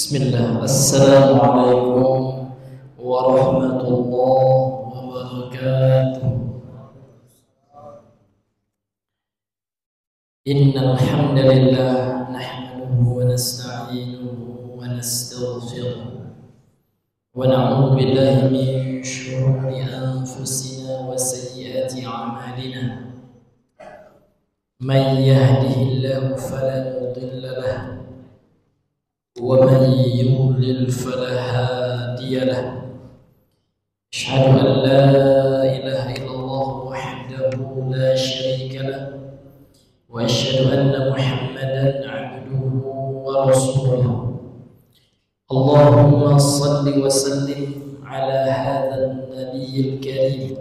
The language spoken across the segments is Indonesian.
Bismillah. Assalamualaikum warahmatullahi wabarakatuh. Innal hamdalillah nahmaduhu wa nasta'inuhu wa nastaghfiruh wa na'udzu billahi min shururi anfusina wa sayyiati a'malina. Man yahdihillahu fala mudilla lahu ومن يضلل فلا هادي له. أشهد أن لا إله إلا الله وحده لا شريك له وأشهد أن محمدا عبده ورسوله. اللهم صل وسلم على هذا النبي الكريم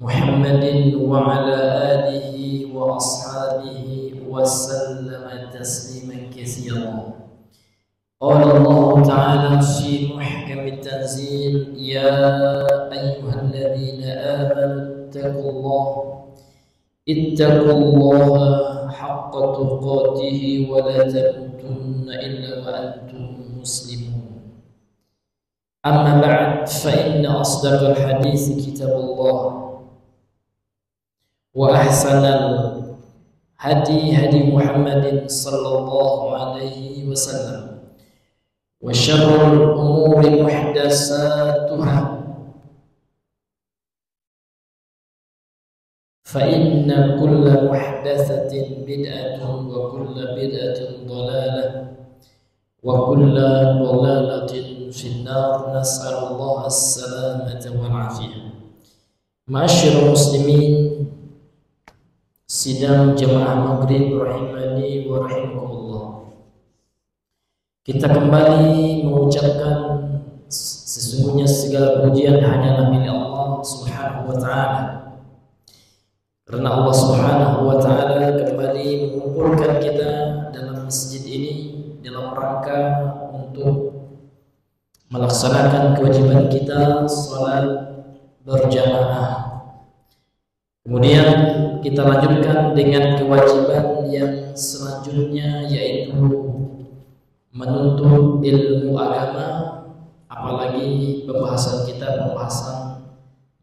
محمد وعلى آله وأصحابه وسلم تسليما كثيرا. قال الله تعالى في محكم التنزيل: يا أيها الذين آمنوا اتقوا الله حق تقاته ولا تموتن إلا وأنتم مسلمون. أما بعد، فإن أصدق الحديث كتاب الله، وأحسن الهدي هدي محمد صلى الله عليه وسلم، وشر الأمور محدثاتها، فإن كل محدثة بدعة وكل بدعة ضلالة وكل ضلالة في النار. نسأل الله السلامة والعافية. Ma'asyiral muslimin, sidang jamaah maghrib rahimani wa rahimakumullah. Kita kembali mengucapkan sesungguhnya segala pujian hanyalah milik Allah Subhanahu wa ta'ala, karena Allah Subhanahu wa ta'ala kembali mengumpulkan kita dalam masjid ini dalam rangka untuk melaksanakan kewajiban kita salat berjamaah. Kemudian kita lanjutkan dengan kewajiban yang selanjutnya, yaitu menuntut ilmu agama, apalagi pembahasan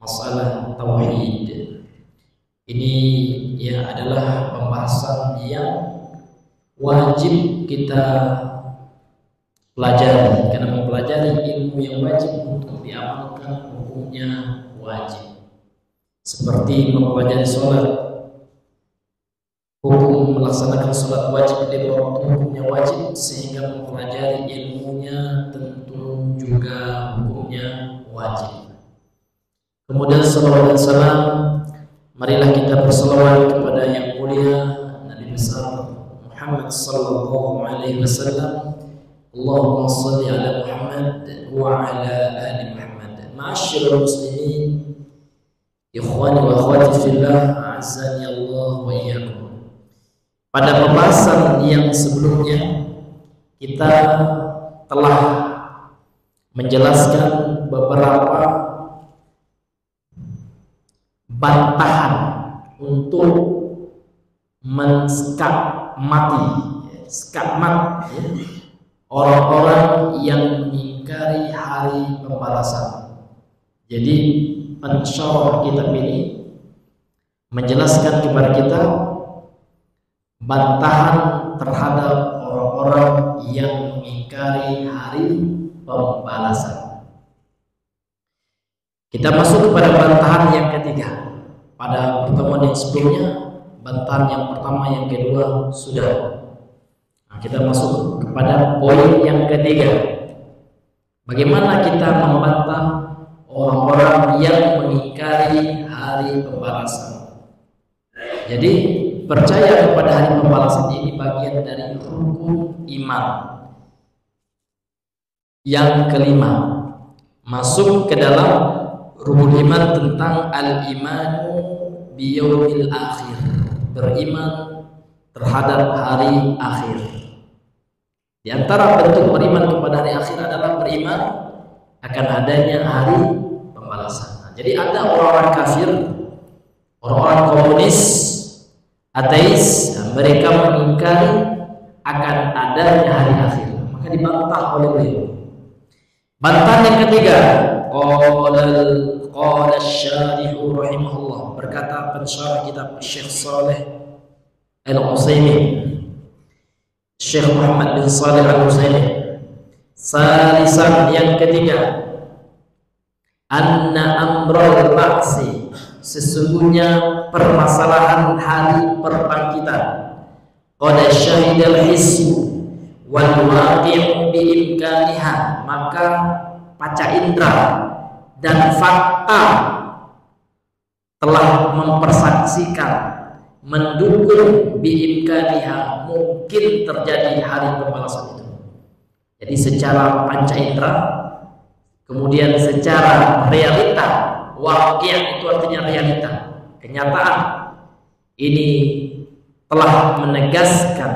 masalah tauhid. Ini ya adalah pembahasan yang wajib kita pelajari, karena mempelajari ilmu yang wajib untuk diamalkan hukumnya wajib. Seperti mempelajari sholat, hukum melaksanakan sholat wajib di waktu hukumnya wajib, sehingga mempelajari ilmunya tentu juga hukumnya wajib. Kemudian salawat dan salam, marilah kita bersalawat kepada yang mulia Nabi besar Muhammad sallallahu alaihi wasallam. Allahumma shalli ala Muhammad wa ala ali Muhammad. Ma'asyiral muslimin, ikhwani wa akhwati fillah, a'azzani Allah wa iyyakum. Pada pembahasan yang sebelumnya kita telah menjelaskan beberapa bantahan untuk skakmat orang-orang yang mengingkari hari pembalasan. Jadi pensyarah kitab ini menjelaskan kepada kita bantahan terhadap orang-orang yang mengingkari hari pembalasan. Kita masuk kepada bantahan yang ketiga. Pada pertemuan yang sebelumnya, bantahan yang pertama, yang kedua sudah. Nah, kita masuk kepada poin yang ketiga. Bagaimana kita membantah orang-orang yang mengingkari hari pembalasan. Jadi percaya kepada hari pembalasan ini bagian dari rukun iman. Yang kelima, masuk ke dalam rukun iman tentang al-imanu biyaumil akhir, beriman terhadap hari akhir. Di antara bentuk beriman kepada hari akhir adalah beriman akan adanya hari pembalasan. Jadi ada orang-orang kafir, orang-orang komunis, ateis, mereka mengingkari akan adanya hari akhir. Maka maka dibantah oleh beliau. Bantahan yang ketiga, qala syarihu rahimahullah, berkata pensyarah kitab Syekh Saleh Al-Utsaimin, Syekh Muhammad bin Saleh Al-Utsaimin, salisan yang ketiga, anna amral ba'si, sesungguhnya permasalahan hari perbangkitan, qad syahidal hisbu wal waqi'u bi imkaniha, maka panca indera dan fakta telah mempersaksikan, mendukung bi imkaniha, mungkin terjadi hari pembalasan itu. Jadi secara panca indera, kemudian secara realita, waqi' itu artinya realita, kenyataan, ini telah menegaskan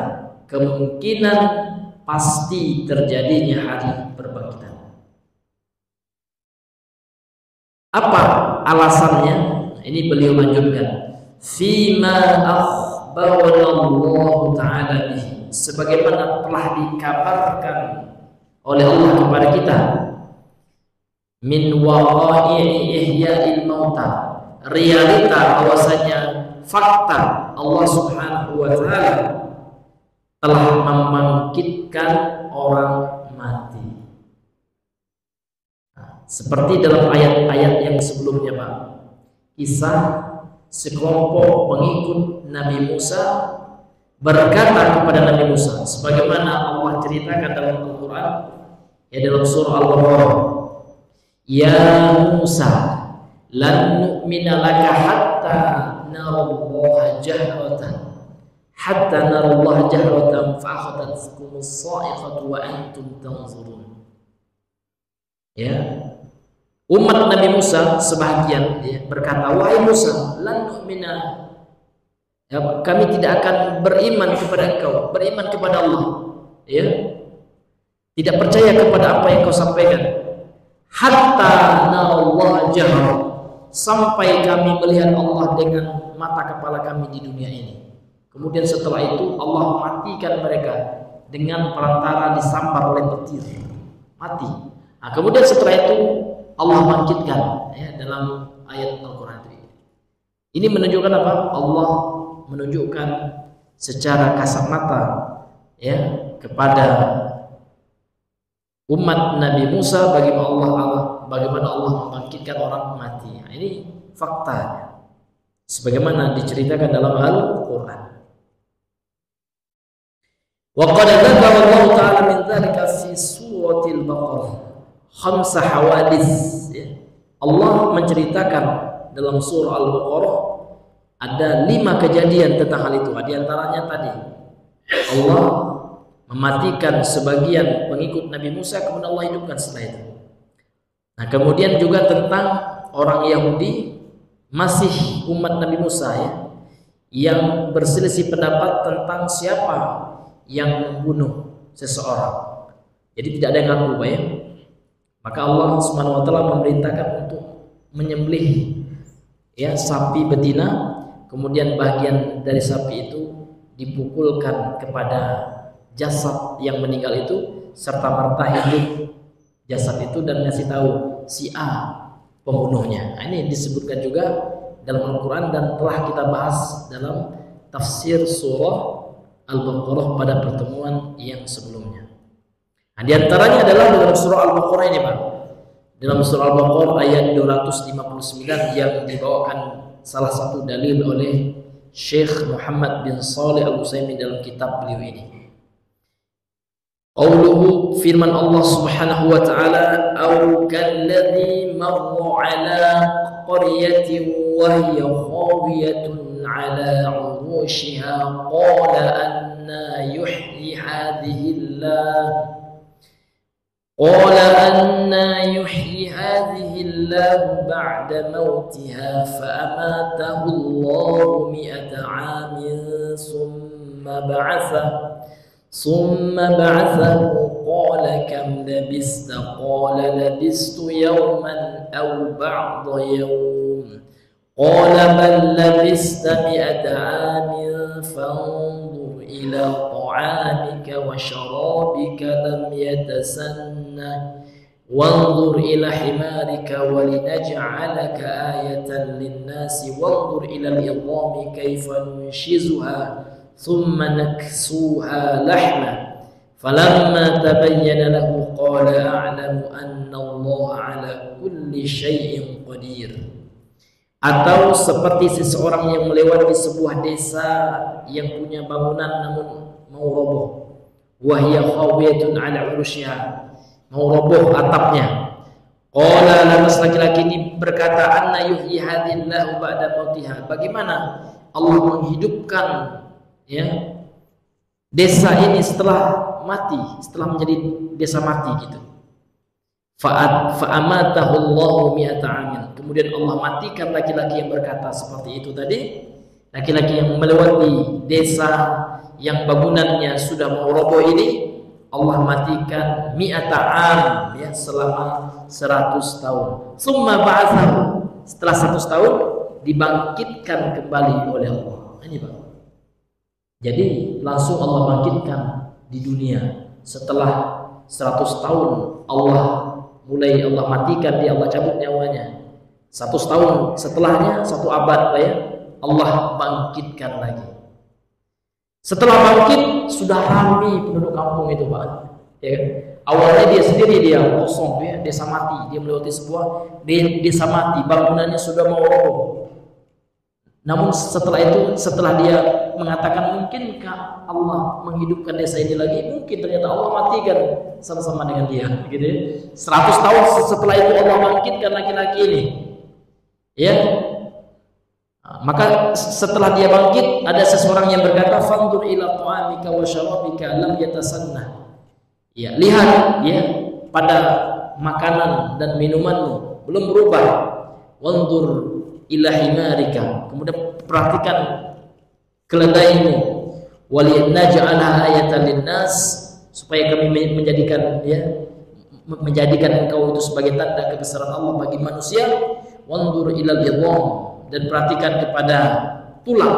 kemungkinan pasti terjadinya hari perbangkitan. Apa alasannya? Ini beliau lanjutkan, fima akhbarana Allah Ta'ala bihi, sebagaimana telah dikabarkan oleh Allah kepada kita, min waqa'i ihya'il mauta, realita bahwasanya fakta Allah Subhanahu wa taala telah membangkitkan orang mati. Nah, seperti dalam ayat-ayat yang sebelumnya, Pak, kisah sekelompok pengikut Nabi Musa berkata kepada Nabi Musa, sebagaimana Allah ceritakan dalam Al-Quran, ya dalam surah Al-Baqarah, ya Musa, lan nu'mina laka hatta narallaha jahratan, hatta narallaha jahratan fa'akhadatkumus sa'iqatu wa antum tanzurun. Ya, umat Nabi Musa sebahagian berkata, wahai Musa, lan nu'mina, ya, kami tidak akan beriman kepada engkau, beriman kepada Allah, ya, tidak percaya kepada apa yang kau sampaikan, hatta narallaha jahra, sampai kami melihat Allah dengan mata kepala kami di dunia ini. Kemudian setelah itu Allah matikan mereka dengan perantara disambar oleh petir, mati. Nah, kemudian setelah itu Allah bangkitkan, ya, dalam ayat Al-Quran ini menunjukkan apa? Allah menunjukkan secara kasat mata, ya, kepada umat Nabi Musa bagaimana Allah membangkitkan orang mati. Nah, ini faktanya sebagaimana diceritakan dalam Al-Quran. Wa qad dzakara Allah Ta'ala min dzalika fi suratil Baqarah khamsa hawadits, ya. Allah menceritakan dalam surah Al-Baqarah ada 5 kejadian tentang hal itu. Di antaranya tadi Allah mematikan sebagian pengikut Nabi Musa, kemudian Allah hidupkan setelah itu. Nah, kemudian juga tentang orang Yahudi, masih umat Nabi Musa, ya, yang berselisih pendapat tentang siapa yang membunuh seseorang. Jadi tidak ada yang ngaku, ya. Maka Allah Subhanahu wa taala memerintahkan untuk menyembelih, ya, sapi betina, kemudian bagian dari sapi itu dipukulkan kepada jasad yang meninggal itu, serta merta hidup jasad itu dan ngasih tahu si A pembunuhnya. Nah, ini disebutkan juga dalam Al-Quran dan telah kita bahas dalam tafsir surah Al-Baqarah pada pertemuan yang sebelumnya. Nah, di antaranya adalah dalam surah Al-Baqarah ini, Pak. Dalam surah Al-Baqarah ayat 259 yang dibawakan salah satu dalil oleh Syekh Muhammad bin Saleh Al-Utsaimin dalam kitab beliau ini. Qauluhu, firman Allah Subhanahu wa taala, au kalladzi marra ala qaryatin wa hiya khawiyatun ala 'urushiha qala anna yuhyi hadhihi Allah ba'da mautiha fa'amatahu Allah 100 'amin summa ba'athahu qala kam labista qala labistu yawman aw ba'da yawm Qala bal labista mi'ata 'amin fanzur ila ta'amika wa syarabika lam yatasanna wanzur ila himarika wa linaj'alaka ayatan lin-nasi wanzur ila al-'idhami kayfa nunshizuha thumma naksuha lahma falamma tabayyana lahu qala a'lamu anna Allah 'ala kulli syai'in qadir. Atau seperti seseorang yang melewati sebuah desa yang punya bangunan namun mau roboh, wahya khawiyatun 'ala 'urusyiha, mau roboh atapnya. Qala, lantas laki-laki ini berkata, anna yuhyi hadhillahu ba'da mautiha, bagaimana Allah menghidupkan ya desa ini setelah mati, setelah menjadi desa mati gitu. Fa'amatahu Allahu mi'ata 'amin. Kemudian Allah matikan laki-laki yang berkata seperti itu tadi, laki-laki yang melewati desa yang bangunannya sudah mau roboh ini, Allah matikan mi'ata 'am, ya, selama 100 tahun. Summa ba'atsahu, setelah 100 tahun dibangkitkan kembali oleh Allah. Ini Pak. Jadi langsung Allah bangkitkan di dunia setelah 100 tahun Allah matikan dia, Allah cabut nyawanya. 100 tahun setelahnya, 1 abad Pak, ya, Allah bangkitkan lagi. Setelah bangkit sudah ramai penduduk kampung itu Pak, ya kan? Awalnya dia sendiri, dia kosong, ya, desa mati, dia melewati sebuah desa mati, bangunannya sudah mau roboh. Namun setelah itu, setelah dia mengatakan mungkinkah Allah menghidupkan desa ini lagi, mungkin, ternyata Allah matikan sama-sama dengan dia, gitu ya. 100 tahun setelah itu Allah bangkitkan laki-laki ini, ya. Maka setelah dia bangkit, ada seseorang yang berkata, fanzur ila ta'amika wa syarabika lam yatasanna, ya, lihat ya pada makanan dan minumanmu belum berubah. Wanzur ila himarika, kemudian perhatikan keledaimu. Walinaj'alha ayatan linnas, supaya kami menjadikan menjadikan engkau itu sebagai tanda kebesaran Allah bagi manusia. Wanzur ilal idham, dan perhatikan kepada tulang.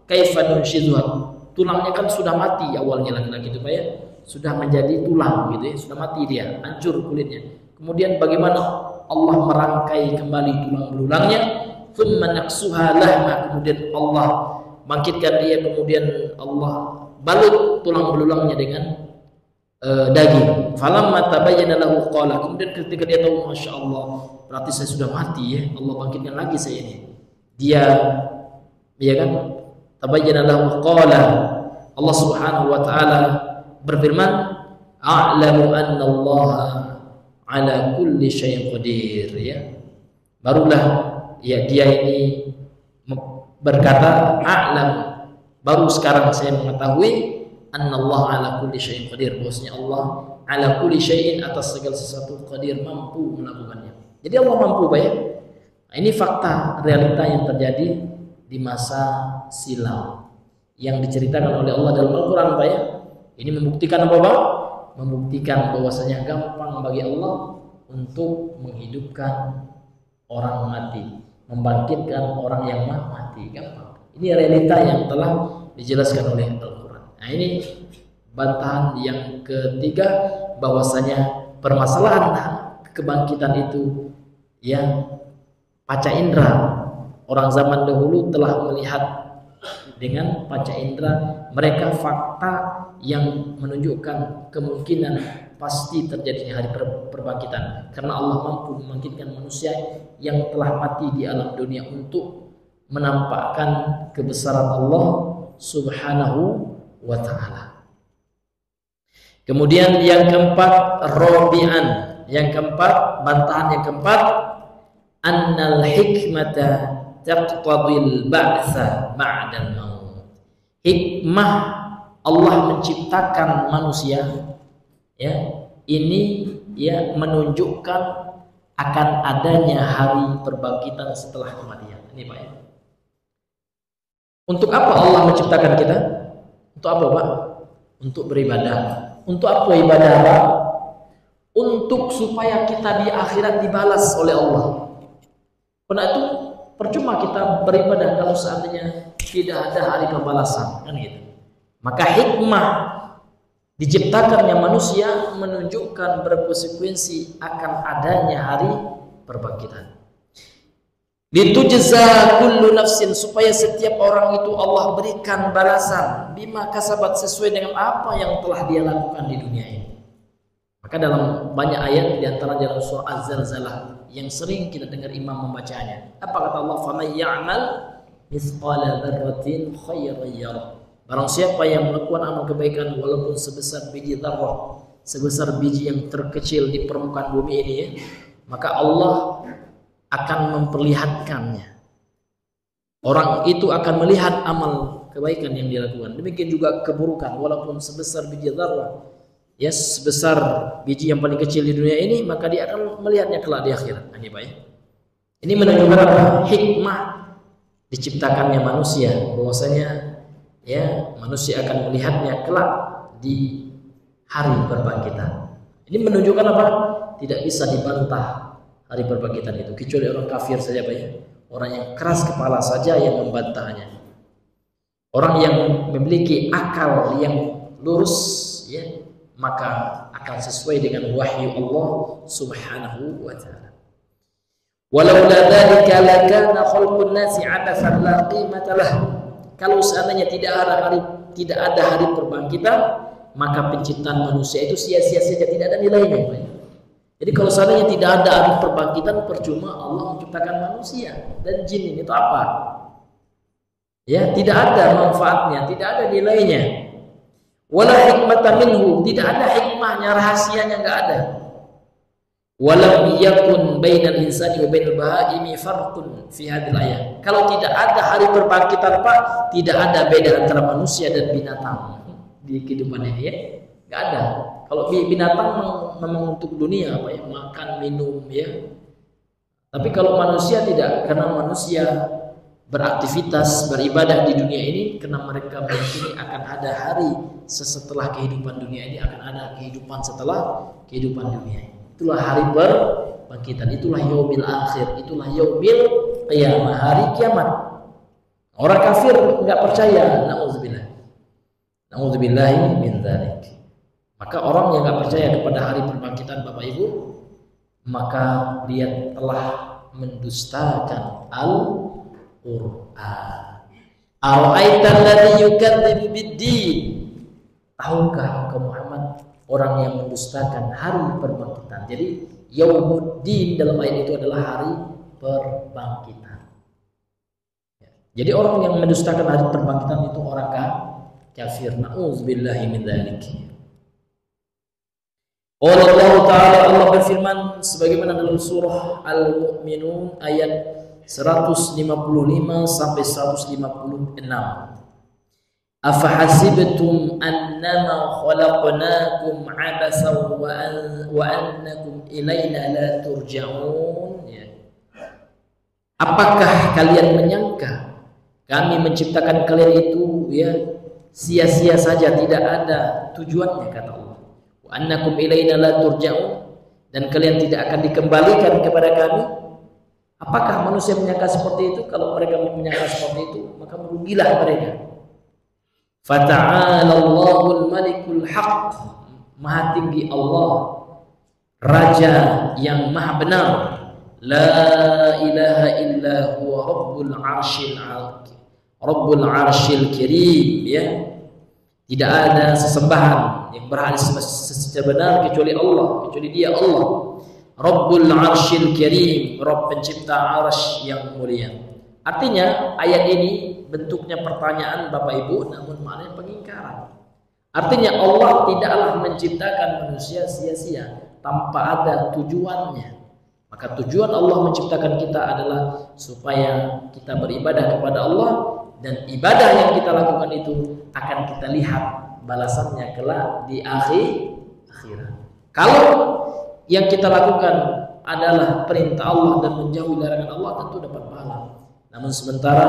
Kaifa nunshizuha, tulangnya kan sudah mati awalnya laki-laki itu Pak, ya, sudah menjadi tulang gitu ya, sudah mati dia, hancur kulitnya. Kemudian bagaimana Allah merangkai kembali tulang belulangnya, thumma naksuha lahma, kemudian Allah bangkitkan dia, kemudian Allah balut tulang belulangnya dengan daging. Falamma tabayyana lahu qala, kemudian ketika dia tahu, masya Allah, berarti saya sudah mati ya, Allah bangkitkan lagi saya ini. Dia, ya kan, tabayyana lahu qala, Allah Subhanahu wa taala berfirman, a'lamu anna Allah ala kulli syai'in qadir, ya. Barulah ya dia ini berkata, a'lam, baru sekarang saya mengetahui, annallahu ala kulli syai'in qadir, bahwasanya Allah ala kulli syai'in, atas segala sesuatu, qadir, mampu melakukannya. Jadi Allah mampu Pak, ya. Nah, ini fakta realita yang terjadi di masa silam yang diceritakan oleh Allah dalam Al-Qur'an Pak, ya. Ini membuktikan apa Pak? Membuktikan bahwasanya gampang bagi Allah untuk menghidupkan orang mati, membangkitkan orang yang mati, gampang. Ini realita yang telah dijelaskan oleh Al-Quran. Nah, ini bantahan yang ketiga, bahwasanya permasalahan kebangkitan itu, ya, panca indera orang zaman dahulu telah melihat dengan panca indera mereka fakta yang menunjukkan kemungkinan pasti terjadinya hari perbangkitan, karena Allah mampu membangkitkan manusia yang telah mati di alam dunia untuk menampakkan kebesaran Allah Subhanahu wa ta'ala. Kemudian yang keempat, rabi'an, yang keempat, bantahan yang keempat, annal hikmata taqtadil ba'tsa ba'dal maut. Hikmah Allah menciptakan manusia, ya, ini ya menunjukkan akan adanya hari perbangkitan setelah kematian. Ini Pak, ya. Untuk apa Allah menciptakan kita? Untuk apa Pak? Untuk beribadah. Untuk apa ibadah Pak? Untuk supaya kita di akhirat dibalas oleh Allah. Karena itu percuma kita beribadah kalau seandainya tidak ada hari pembalasan, kan gitu. Maka hikmah diciptakannya manusia menunjukkan berkonsekuensi akan adanya hari perbangkitan. Litujza kullu nafsin, supaya setiap orang itu Allah berikan balasan bima kasabat, sesuai dengan apa yang telah dia lakukan di dunia ini. Maka dalam banyak ayat, di antara dalam surah Az-Zalzalah yang sering kita dengar imam membacanya, apa kata Allah? "Faman ya'mal mithqala dzarratin khairan yarah." Barang siapa yang melakukan amal kebaikan walaupun sebesar biji dzarrah, sebesar biji yang terkecil di permukaan bumi ini ya, maka Allah akan memperlihatkannya. Orang itu akan melihat amal kebaikan yang dilakukan. Demikian juga keburukan walaupun sebesar biji dzarrah, ya sebesar biji yang paling kecil di dunia ini, maka dia akan melihatnya kelak di akhirat. Ini baik. Ini menunjukkan apa? Hikmah diciptakannya manusia, bahwasanya ya manusia akan melihatnya kelak di hari perbangkitan. Ini menunjukkan apa? Tidak bisa dibantah hari perbangkitan itu, kecuali orang kafir saja Pak ya. Orang yang keras kepala saja yang membantahnya. Orang yang memiliki akal yang lurus ya, maka akan sesuai dengan wahyu Allah Subhanahu wa taala. Walaula dzalika lakana khalqun nasi 'abathan la qimata lah. Kalau seandainya tidak ada hari perbangkitan, maka penciptaan manusia itu sia-sia saja, tidak ada nilainya. Jadi kalau seandainya tidak ada hari perbangkitan, percuma Allah menciptakan manusia dan jin ini itu apa? Ya, tidak ada manfaatnya, tidak ada nilainya. Wala hikmata minhu, tidak ada hikmahnya, rahasianya enggak ada. Walam yakun bainal insani wa bainal bahaimi farqun fi hadhil ayat. Kalau tidak ada hari perbangkitan Pak, tidak ada beda antara manusia dan binatang di kehidupan ini ya. Enggak ada. Kalau binatang memang untuk dunia apa ya, makan, minum ya. Tapi kalau manusia tidak, karena manusia beraktivitas, beribadah di dunia ini, karena mereka meyakini akan ada hari setelah kehidupan dunia ini, akan ada kehidupan setelah kehidupan dunia ini. Itulah hari perbangkitan, itulah yaumil akhir, itulah yaumil qiyamah, hari kiamat. Orang kafir enggak percaya, nauzubillah. Nauzubillahi min dzalik. Maka orang yang enggak percaya kepada hari perbangkitan Bapak Ibu, maka dia telah mendustakan Al-Qur'an. Ara'aital ladzi yukadzibu bid-din. Tahukah engkau Muhammad orang yang mendustakan hari perbangkitan? Jadi yaumuddin dalam ayat itu adalah hari perbangkitan. Jadi orang yang mendustakan hari perbangkitan itu orang kafir. Nauzubillahi min dzalik. Allah Ta'ala, Allah berfirman sebagaimana dalam surah Al-Mu'minun ayat 155 sampai 156. Afahasibtum annama khalaqnakum 'abasan wa annakum ilaina la turja'un. Apakah kalian menyangka kami menciptakan kalian itu ya sia-sia saja, tidak ada tujuannya, kata Allah. Wa annakum ilaina la turja'un, dan kalian tidak akan dikembalikan kepada kami. Apakah manusia menyangka seperti itu? Kalau mereka menyangka seperti itu, maka merugilah mereka. Fata'alallahul malikul haq, maha tinggi Allah, Raja yang maha benar. La ilaha illa huwa rabbul arshil kirim, ya. Tidak ada sesembahan yang berhak secara benar kecuali Allah, kecuali Dia Allah. Rabbul arshil kirim, Rabb pencipta arsy yang mulia. Artinya ayat ini bentuknya pertanyaan Bapak Ibu, namun maknanya pengingkaran. Artinya Allah tidaklah menciptakan manusia sia-sia tanpa ada tujuannya. Maka tujuan Allah menciptakan kita adalah supaya kita beribadah kepada Allah, dan ibadah yang kita lakukan itu akan kita lihat balasannya kelak di akhirat. Kalau yang kita lakukan adalah perintah Allah dan menjauhi larangan Allah, tentu dapat pahala. Namun sementara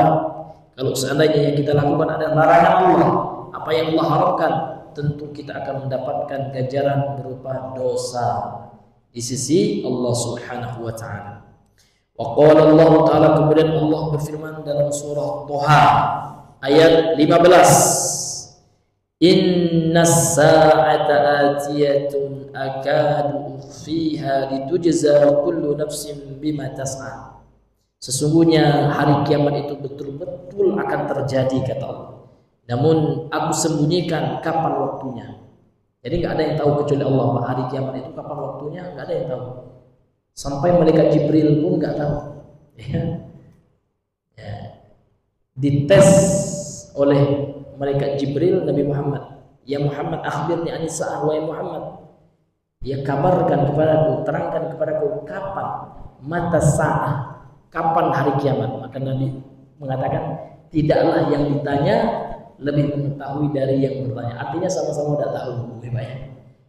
kalau seandainya yang kita lakukan adalah larangan Allah, apa yang Allah haramkan, tentu kita akan mendapatkan ganjaran berupa dosa di sisi Allah Subhanahu wa taala. Wa qala Allah Ta'ala, kemudian Allah berfirman dalam surah Thaha ayat 15, Innas sa'ata atiyatun akadu ukhfiha litujza kullu nafsin bima tas'a. Sesungguhnya hari kiamat itu betul-betul akan terjadi, kata Allah. Namun aku sembunyikan kapan waktunya. Jadi nggak ada yang tahu kecuali Allah, Pak. Hari kiamat itu kapan waktunya nggak ada yang tahu. Sampai malaikat Jibril pun nggak tahu. Ya. Dites oleh malaikat Jibril Nabi Muhammad, ya Muhammad akhbirni anis sa'ah, wahai Muhammad, ya kabarkan kepadaku, terangkan kepadaku kapan mata sa'ah, kapan hari kiamat. Maka Nabi mengatakan, tidaklah yang ditanya lebih mengetahui dari yang bertanya. Artinya sama-sama tidak tahu.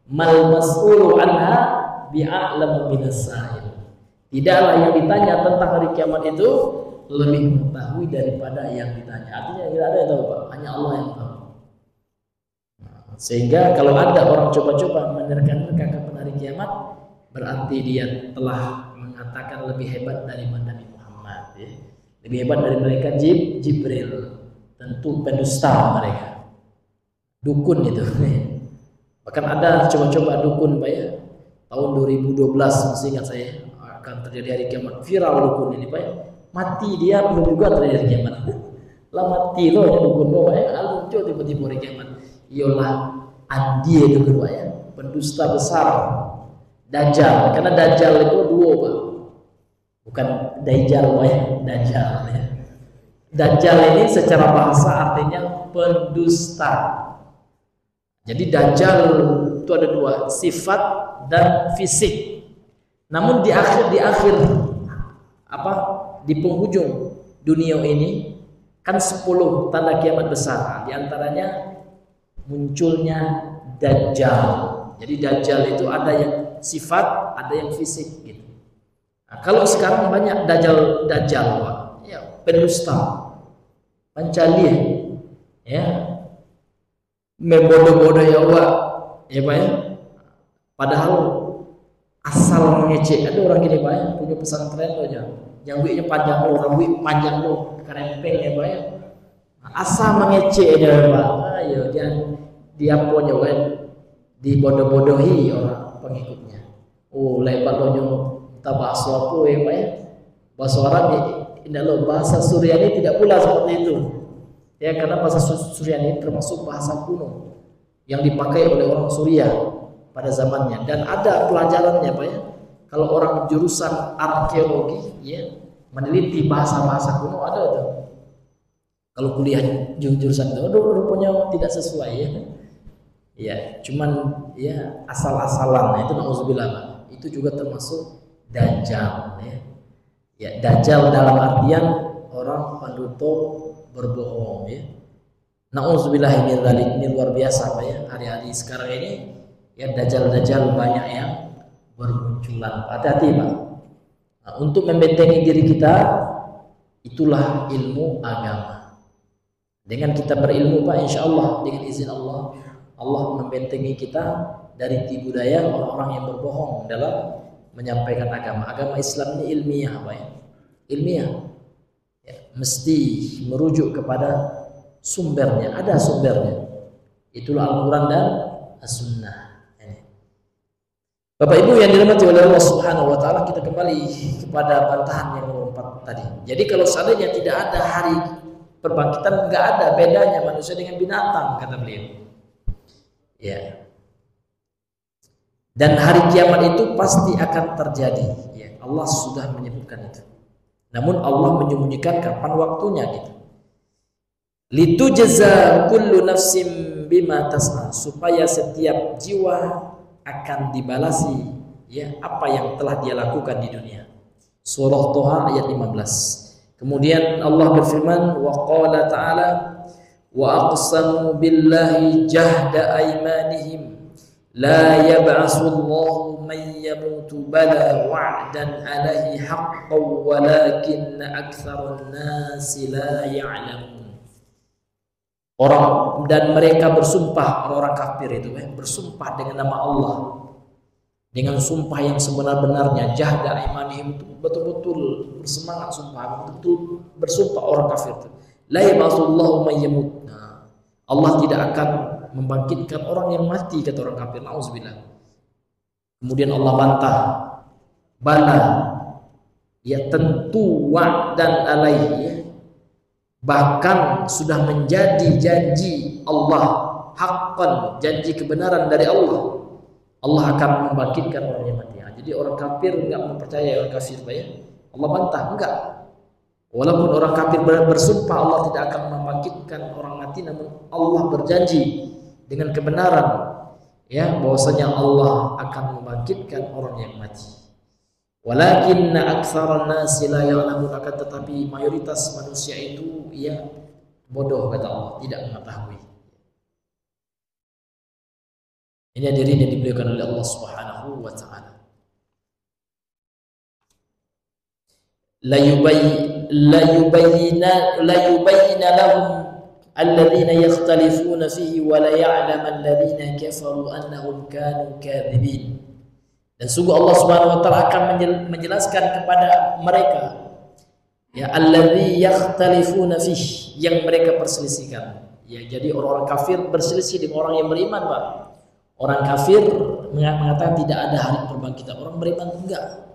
Mal mas'ulu anha bi'a'lam minas sa'il. Tidaklah yang ditanya tentang hari kiamat itu lebih mengetahui daripada yang ditanya. Artinya tidak ada yang tahu, Pak. Hanya Allah yang tahu. Sehingga kalau ada orang coba-coba menerka-nerka kapan hari kiamat, berarti dia telah mengatakan lebih hebat daripada Nabi Muhammad, ya. Lebih hebat dari malaikat Jibril. Tentu pendusta mereka. Dukun itu. Bahkan ada coba-coba dukun, Pak, ya. Tahun 2012 masih ingat saya, akan terjadi hari kiamat. Viral dukun ini, Pak, ya. Mati dia belum juga terjadi kiamat. Lah mati loh ya dukun doa ya, muncul tiba-tiba hari kiamat. Iyalah Andi itu kedua ya, pendusta besar, Dajjal. Karena Dajjal itu dua, Pak. Bukan Dajjal, Pak, ya, Dajjal ya. Dajjal ini secara bahasa artinya pendusta. Jadi Dajjal itu ada dua, sifat dan fisik. Namun di akhir di penghujung dunia ini kan 10 tanda kiamat besar. Di antaranya munculnya Dajjal. Jadi Dajjal itu ada yang sifat, ada yang fisik gitu. Nah, kalau sekarang banyak Dajjal, Pak, ya, pendusta, pencalian, ya, membodoh-bodoh ya, Pak, ya, Pak, ya. Padahal asal mengecek. Ada orang gini, Pak, ya, punya pesantren loh aja. Yang panjang loh, rambut panjang loh, kerempeng ya, Pak, ya. Asal mengecek aja, Pak. Ayo dia punya kan dibodoh-bodohi orang pengikutnya. Oh, lebat loh tak bahasa apa ya, Pak, ya. Bahasa Arab ini loh, bahasa Suryani tidak pula seperti itu. Ya, karena bahasa Suryani termasuk bahasa kuno yang dipakai oleh orang Suriah pada zamannya, dan ada pelajarannya, Pak, ya. Kalau orang jurusan arkeologi, ya, meneliti bahasa-bahasa kuno ada itu. Kalau kuliah jurusan itu, rupanya tidak sesuai, ya. Ya, cuman ya asal-asalan, itu nauzubillah, Pak. Itu juga termasuk Dajjal, ya. Ya, Dajjal dalam artian orang penutup berbohong, ya. Nauzubillah min dzalik, ini luar biasa, Pak, ya. Hari-hari sekarang ini ya Dajjal banyak yang bermunculan. Hati-hati, Pak. Nah, untuk membentengi diri kita, itulah ilmu agama. Dengan kita berilmu, Pak, insya Allah dengan izin Allah, Allah membentengi kita dari tipu daya orang-orang yang berbohong dalam menyampaikan agama. Agama Islam ini ilmiah, Pak, ya. Ilmiah, ya, mesti merujuk kepada sumbernya. Ada sumbernya. Itulah Al-Quran dan As-Sunnah. Bapak Ibu yang dirahmati oleh Allah Subhanahu wa taala, kita kembali kepada bantahan yang nomor 4 tadi. Jadi kalau seandainya tidak ada hari perbangkitan, enggak ada bedanya manusia dengan binatang, kata beliau. Ya. Dan hari kiamat itu pasti akan terjadi. Ya, Allah sudah menyebutkan itu. Namun Allah menyembunyikan kapan waktunya gitu. Litujza kullu nafsin bima tas'a, supaya setiap jiwa akan dibalasi, ya, apa yang telah dia lakukan di dunia. Surah Thaha ayat 15. Kemudian Allah berfirman, wa qala ta'ala, wa aqsamu billahi jahda aymanihim la yab'asullahu man yamutu bala wa'dan alaihi haqqan walakinna aktsarun nasi la ya'lamun. Orang dan mereka bersumpah, orang kafir itu bersumpah dengan nama Allah dengan sumpah yang sebenar-benarnya, jahda imanihim, betul-betul bersemangat sumpah, betul-betul bersumpah orang kafir itu. La yab'atsullahu may yamut. Nah, Allah tidak akan membangkitkan orang yang mati, kata orang kafir. Nauzubillah. Kemudian Allah bantah, bala, ya tentu wa'dan alaihi, bahkan sudah menjadi janji Allah, haqqan, janji kebenaran dari Allah. Allah akan membangkitkan orang yang mati. Jadi orang kafir enggak mempercayai orang kafir, ya. Allah bantah, enggak. Walaupun orang kafir bersumpah Allah tidak akan membangkitkan orang mati, namun Allah berjanji dengan kebenaran, ya, bahwasanya Allah akan membangkitkan orang yang mati. Walakinna aktsaran nasi la ya'lamun, akan tetapi mayoritas manusia itu ya bodoh, kata Allah, tidak mengetahui. Ini hadirin yang dimuliakan oleh Allah Subhanahu wa taala. La yubayyina lahum alladhina yakhtalifuna fihi wa la ya'lamu alladhina kafaru annahum kanu kadhibin. Dan sungguh Allah Subhanahu wa taala akan menjelaskan kepada mereka, ya, alladzi yakhtalifuna fihi, yang mereka perselisihkan. Ya, jadi orang-orang kafir berselisih dengan orang yang beriman, Pak. Orang kafir mengatakan tidak ada hari perbangkitan, orang beriman enggak.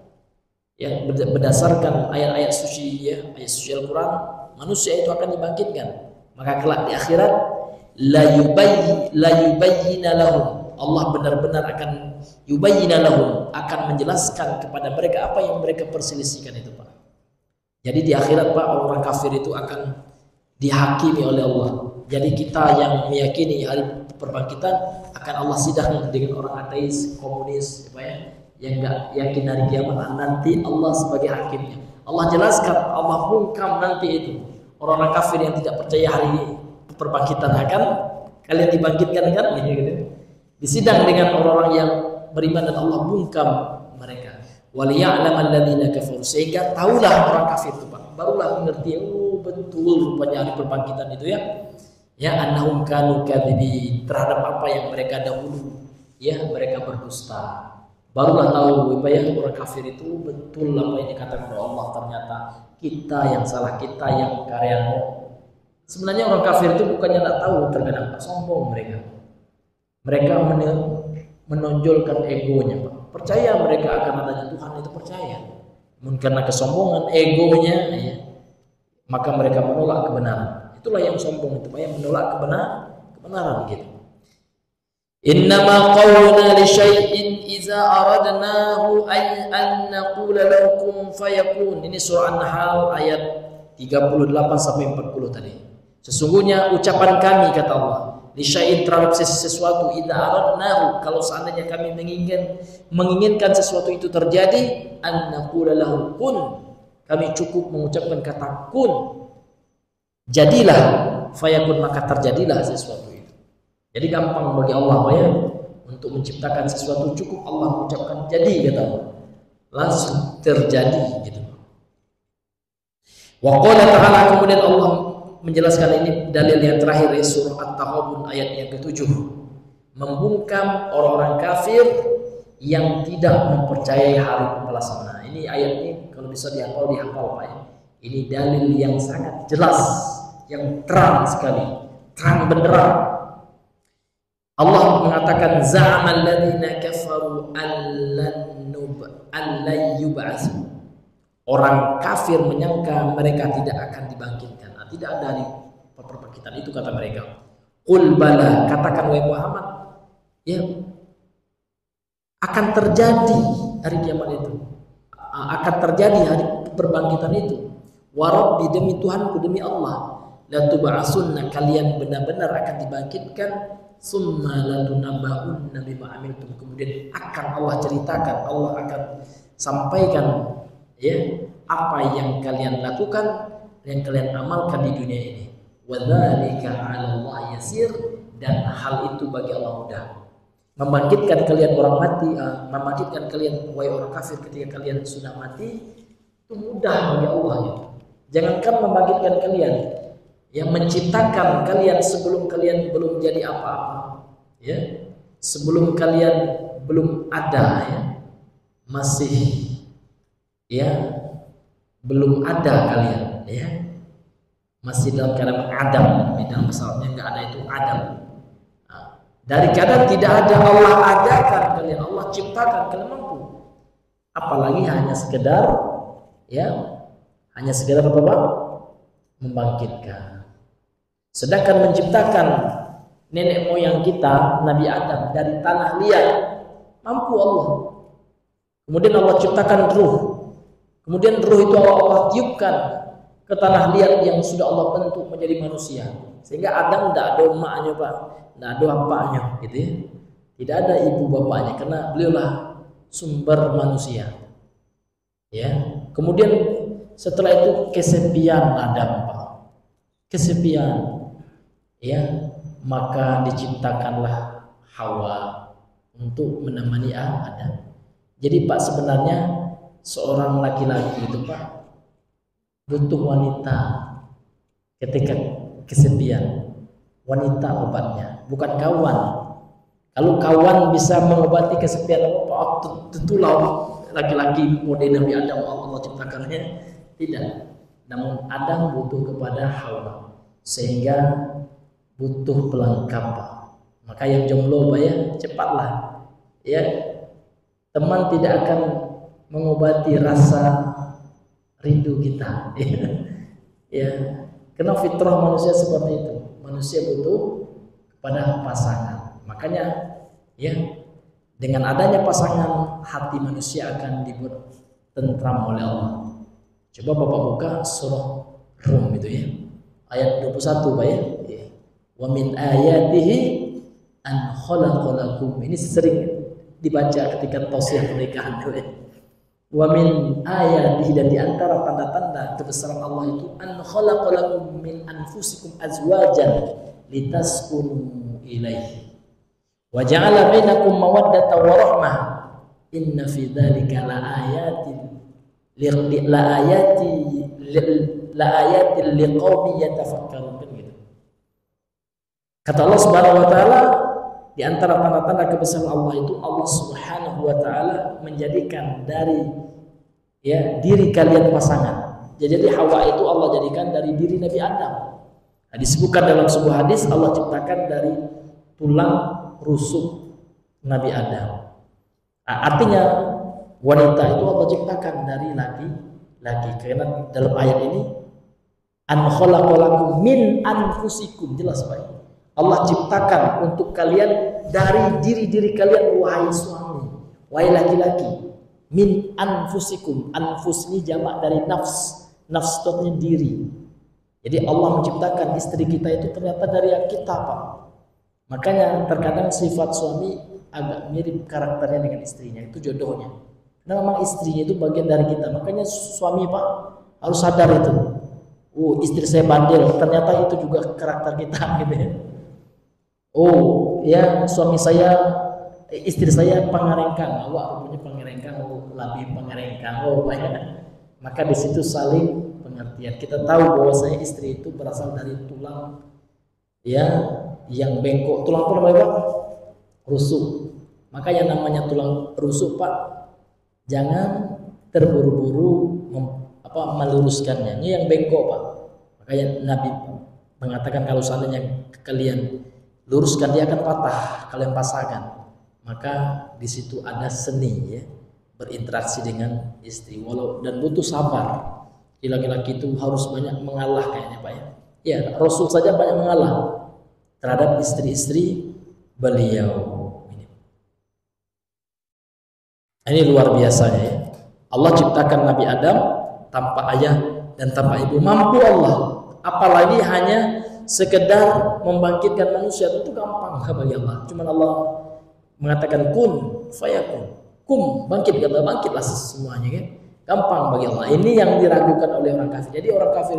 Ya, berdasarkan ayat-ayat suci, ya, ayat suci Al-Qur'an, manusia itu akan dibangkitkan. Maka kelak di akhirat la yubayyina lahum, Allah benar-benar akan yubayyina lahum, akan menjelaskan kepada mereka apa yang mereka perselisihkan itu, Pak. Jadi di akhirat, Pak, orang kafir itu akan dihakimi oleh Allah. Jadi kita yang meyakini hari perbangkitan akan Allah sidang dengan orang ateis, komunis, apa ya, yang enggak yakin hari kiamat, nanti Allah sebagai hakimnya. Allah jelaskan, Allah bungkam nanti itu orang-orang kafir yang tidak percaya hari perbangkitan akan kalian dibangkitkan, kan, gitu. Disidang dengan orang-orang yang beriman dan Allah bungkam mereka. Waliya'lamal ladzina kafaru, sehingga tahulah orang kafir itu, Pak, barulah mengerti, oh betul rupanya hari perbangkitan itu, ya. Ya, annahum kanu kadzibin, terhadap apa yang mereka dahulu, ya, mereka berdusta. Barulah tahu, ya, orang kafir itu betul apa yang dikatakan oleh Allah, ternyata kita yang salah, kita yang karya. Sebenarnya orang kafir itu bukannya tak tahu, terkadang sombong mereka. Mereka menonjolkan egonya, Pak. Percaya mereka akan adanya Tuhan, itu percaya. Namun karena kesombongan egonya, ya, maka mereka menolak kebenaran. Itulah yang sombong itu, Pak, yang menolak kebenaran gitu. Innama qawluna li syai'in idza aradnahu an naqula lahu kun fayakun. Ini surah An-Nahl ayat 38 sampai 40 tadi. Sesungguhnya ucapan kami, kata Allah, li syai'in, terhadap sesuatu, idza aradnahu, kalau seandainya kami menginginkan sesuatu itu terjadi, an naqula lahu kun, kami cukup mengucapkan kata kun, jadilah, fayakun, maka terjadilah sesuatu itu. Jadi gampang bagi Allah, Pak, ya, untuk menciptakan sesuatu, cukup Allah mengucapkan jadi, kata Allah, langsung terjadi gitu. Wa qala ta'ala, kemudian Allah menjelaskan, ini dalil yang terakhir, surah At-Taghabun ayat yang ke-7, membungkam orang-orang kafir yang tidak mempercayai hari pembalasan. Nah, ini ayat ini kalau bisa dihafal, Pak, ya. Ini dalil yang sangat jelas, yang terang sekali, terang benderang. Allah mengatakan, za'amal ladzina kafaru allan yub'atsu. Orang kafir menyangka mereka tidak akan dibangkitkan. Nah, tidak ada hari perbangkitan itu, kata mereka. Qul bala, katakan wahai Muhammad, ya, akan terjadi hari kiamat itu. Akan terjadi hari perbangkitan itu. Wa rabbi, demi Tuhanku, demi Allah, la tub'atsunna, kalian benar-benar akan dibangkitkan, summa la tunabba'unna bima amiltum, kemudian akan Allah ceritakan, Allah akan sampaikan, ya, apa yang kalian lakukan, yang kalian amalkan di dunia ini. Wa dzalika 'ala Allah yasir, dan hal itu bagi Allah mudah. Membangkitkan kalian orang mati, membangkitkan kalian wahai orang kafir ketika kalian sudah mati, itu mudah bagi Allah, ya. Jangankan membangkitkan kalian, yang menciptakan kalian sebelum kalian belum jadi apa-apa, ya, sebelum kalian belum ada ya, masih ya belum ada kalian ya, masih dalam keadaan adam, di dalam pesawatnya nggak ada itu adam. Nah, dari keadaan tidak ada Allah adakan kalian, Allah ciptakan kalian mampu. Apalagi hanya sekedar ya, hanya sekedar apa Pak? Membangkitkan. Sedangkan menciptakan nenek moyang kita Nabi Adam dari tanah liat mampu Allah. Kemudian Allah ciptakan ruh. Kemudian ruh itu Allah tiupkan ke tanah liat yang sudah Allah bentuk menjadi manusia. Sehingga Adam tidak ada emaknya Pak, tidak ada bapaknya, gitu ya. Tidak ada ibu bapaknya karena beliaulah sumber manusia. Ya. Kemudian setelah itu kesepian Adam Pak, kesepian, ya, maka diciptakanlah Hawa untuk menemani Adam. Jadi Pak sebenarnya seorang laki-laki itu Pak butuh wanita ketika kesepian. Wanita obatnya, bukan kawan. Kalau kawan bisa mengobati kesepian Pak, tentulah laki-laki model Nabi Adam Allah ciptakannya. Tidak. Namun Adam butuh kepada Hawa sehingga butuh pelengkap Pak. Maka yang jomblo Pak ya, cepatlah ya. Teman tidak akan mengobati rasa rindu kita ya, karena fitrah manusia seperti itu. Manusia butuh kepada pasangan. Makanya ya, dengan adanya pasangan hati manusia akan dibuat tentram oleh Allah. Coba Bapak buka surah Rum itu ya, ayat 21 Pak ya. Wa min ayatihi an khalaqalakum. Ini sering dibaca ketika tausiah pernikahan. Wa min ayatihi, dan di antara tanda-tanda kebesaran Allah itu an khalaqalakum min anfusikum azwajan litaskunu ilaihi wa ja'ala bainakum mawaddatan wa rahmah inna fi dzalika laayatin liqaumin yatafakkarun. Gitu. Kata Allah Subhanahu wa taala, di antara tanda-tanda kebesaran Allah itu Allah Subhanahu wa taala menjadikan dari ya diri kalian pasangan. Jadi Hawa itu Allah jadikan dari diri Nabi Adam. Nah, disebutkan dalam sebuah hadis Allah ciptakan dari tulang rusuk Nabi Adam. Nah, artinya wanita itu Allah ciptakan dari laki-laki. Karena dalam ayat ini an khalaqalakum min anfusikum, jelas Pak. Allah ciptakan untuk kalian dari diri-diri kalian, wahai suami, wahai laki-laki. Min anfusikum, anfus ini jamak dari nafs, nafs itu artinya diri. Jadi Allah menciptakan istri kita itu ternyata dari yang kita Pak. Makanya terkadang sifat suami agak mirip karakternya dengan istrinya, itu jodohnya. Karena memang istrinya itu bagian dari kita. Makanya suami Pak harus sadar itu. Oh, istri saya bandel, ternyata itu juga karakter kita gitu ya. Oh ya, suami saya, istri saya pangarengkang, awak punya pangarengkang, oh lebih pangarengkang, oh banyak. Maka di situ saling pengertian. Kita tahu bahwa saya istri itu berasal dari tulang ya yang bengkok. Tulang apa namanya Pak? Rusuk. Maka yang namanya tulang rusuk Pak, jangan terburu-buru meluruskannya. Ini yang bengkok Pak. Makanya Nabi mengatakan kalau seandainya kalian luruskan dia akan patah kalian pasangan. Maka di situ ada seni ya, berinteraksi dengan istri dan butuh sabar. Laki-laki itu harus banyak mengalah kayaknya Pak ya. Ya, Rasul saja banyak mengalah terhadap istri-istri beliau. Ini luar biasanya ya. Allah ciptakan Nabi Adam tanpa ayah dan tanpa ibu, mampu Allah. Apalagi hanya sekedar membangkitkan manusia, itu gampang bagi Allah. Cuman Allah mengatakan kun fayakun, kum bangkit, kata bangkitlah semuanya kan, gampang bagi Allah. Ini yang diragukan oleh orang kafir. Jadi orang kafir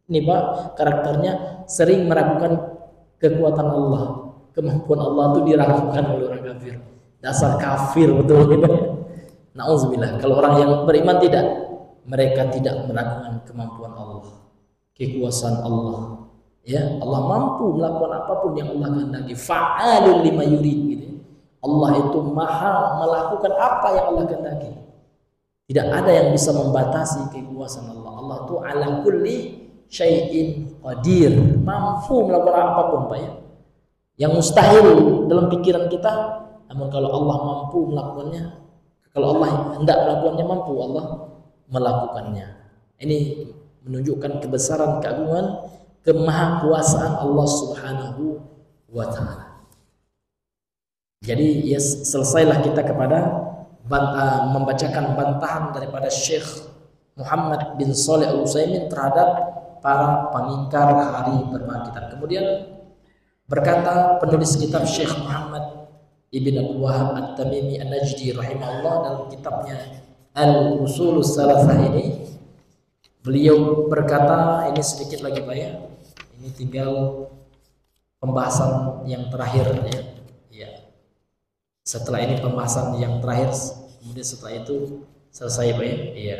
ini Pak karakternya sering meragukan kekuatan Allah, kemampuan Allah itu diragukan oleh orang kafir. Dasar kafir betul gitu. Nauzubillah. Kalau orang yang beriman tidak, mereka tidak meragukan kemampuan Allah, kekuasaan Allah, Ya, Allah mampu melakukan apapun yang Allah kehendaki. Fa'alul lima yurid gitu. Allah itu maha melakukan apa yang Allah kehendaki. Tidak ada yang bisa membatasi kekuasaan Allah. Allah itu ala kulli syai'in qadir, mampu melakukan apapun, Pak ya. Yang mustahil dalam pikiran kita, namun kalau Allah mampu melakukannya, kalau Allah hendak melakukannya, mampu Allah melakukannya. Ini menunjukkan kebesaran, keagungan, kemahakuasaan Allah Subhanahu wa taala. Jadi ya, selesailah kita kepada membacakan bantahan daripada Syekh Muhammad bin Shalih Al-Utsaimin terhadap para pengingkar hari perbangkitan. Kemudian berkata penulis kitab Syekh Muhammad Ibn Abdul Wahhab At-Tamimi An-Najdi rahimahullah dalam kitabnya Al-Usulus Salasah ini, beliau berkata, ini sedikit lagi Pak ya, ini tinggal pembahasan yang terakhir ya. Ya. Setelah ini pembahasan yang terakhir, kemudian setelah itu selesai Pak ya. Iya.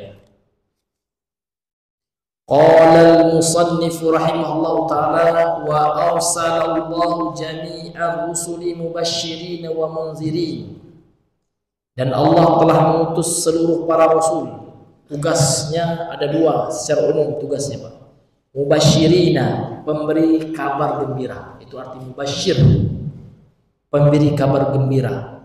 Qala al-musannif rahimahullahu ta'ala wa arsalallahu jami'ar rusuli mubasysyirin wa munzirin. Dan Allah telah mengutus seluruh para rasul. Tugasnya ada dua secara umum tugasnya Pak. Mubasyirina, pemberi kabar gembira. Itu arti mubasyir, pemberi kabar gembira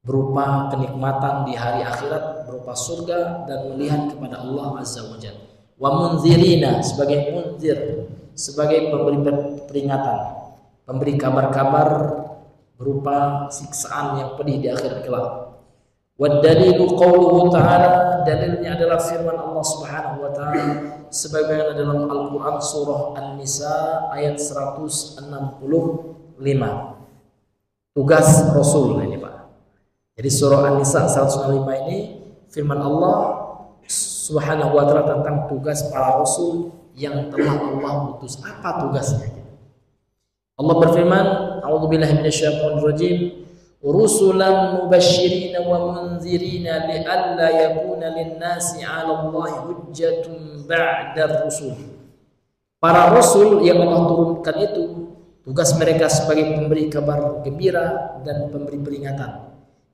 berupa kenikmatan di hari akhirat, berupa surga dan melihat kepada Allah Azza wa Jalla. Wa munzirina, sebagai munzir, sebagai pemberi peringatan, pemberi kabar-kabar berupa siksaan yang pedih di akhirat kelak. Wa dalilu qauluhu ta'ala, dalilnya adalah firman Allah Subhanahu wa taala sebagaimana dalam Al-Qur'an surah An-Nisa ayat 165. Tugas Rasul ini Pak. Jadi surah An-Nisa 165 ini firman Allah Subhanahu wa ta'ala tentang tugas para rasul yang telah Allah utus. Apa tugasnya? Allah berfirman, a'udzubillahi minasyaitonirrajim, rusulan mubasysyirin wa munzirin li'alla yakuna lin-nasi 'ala Allahi hujjatun ba'da rusul. Para rasul yang Allah turunkan itu tugas mereka sebagai pemberi kabar gembira dan pemberi peringatan.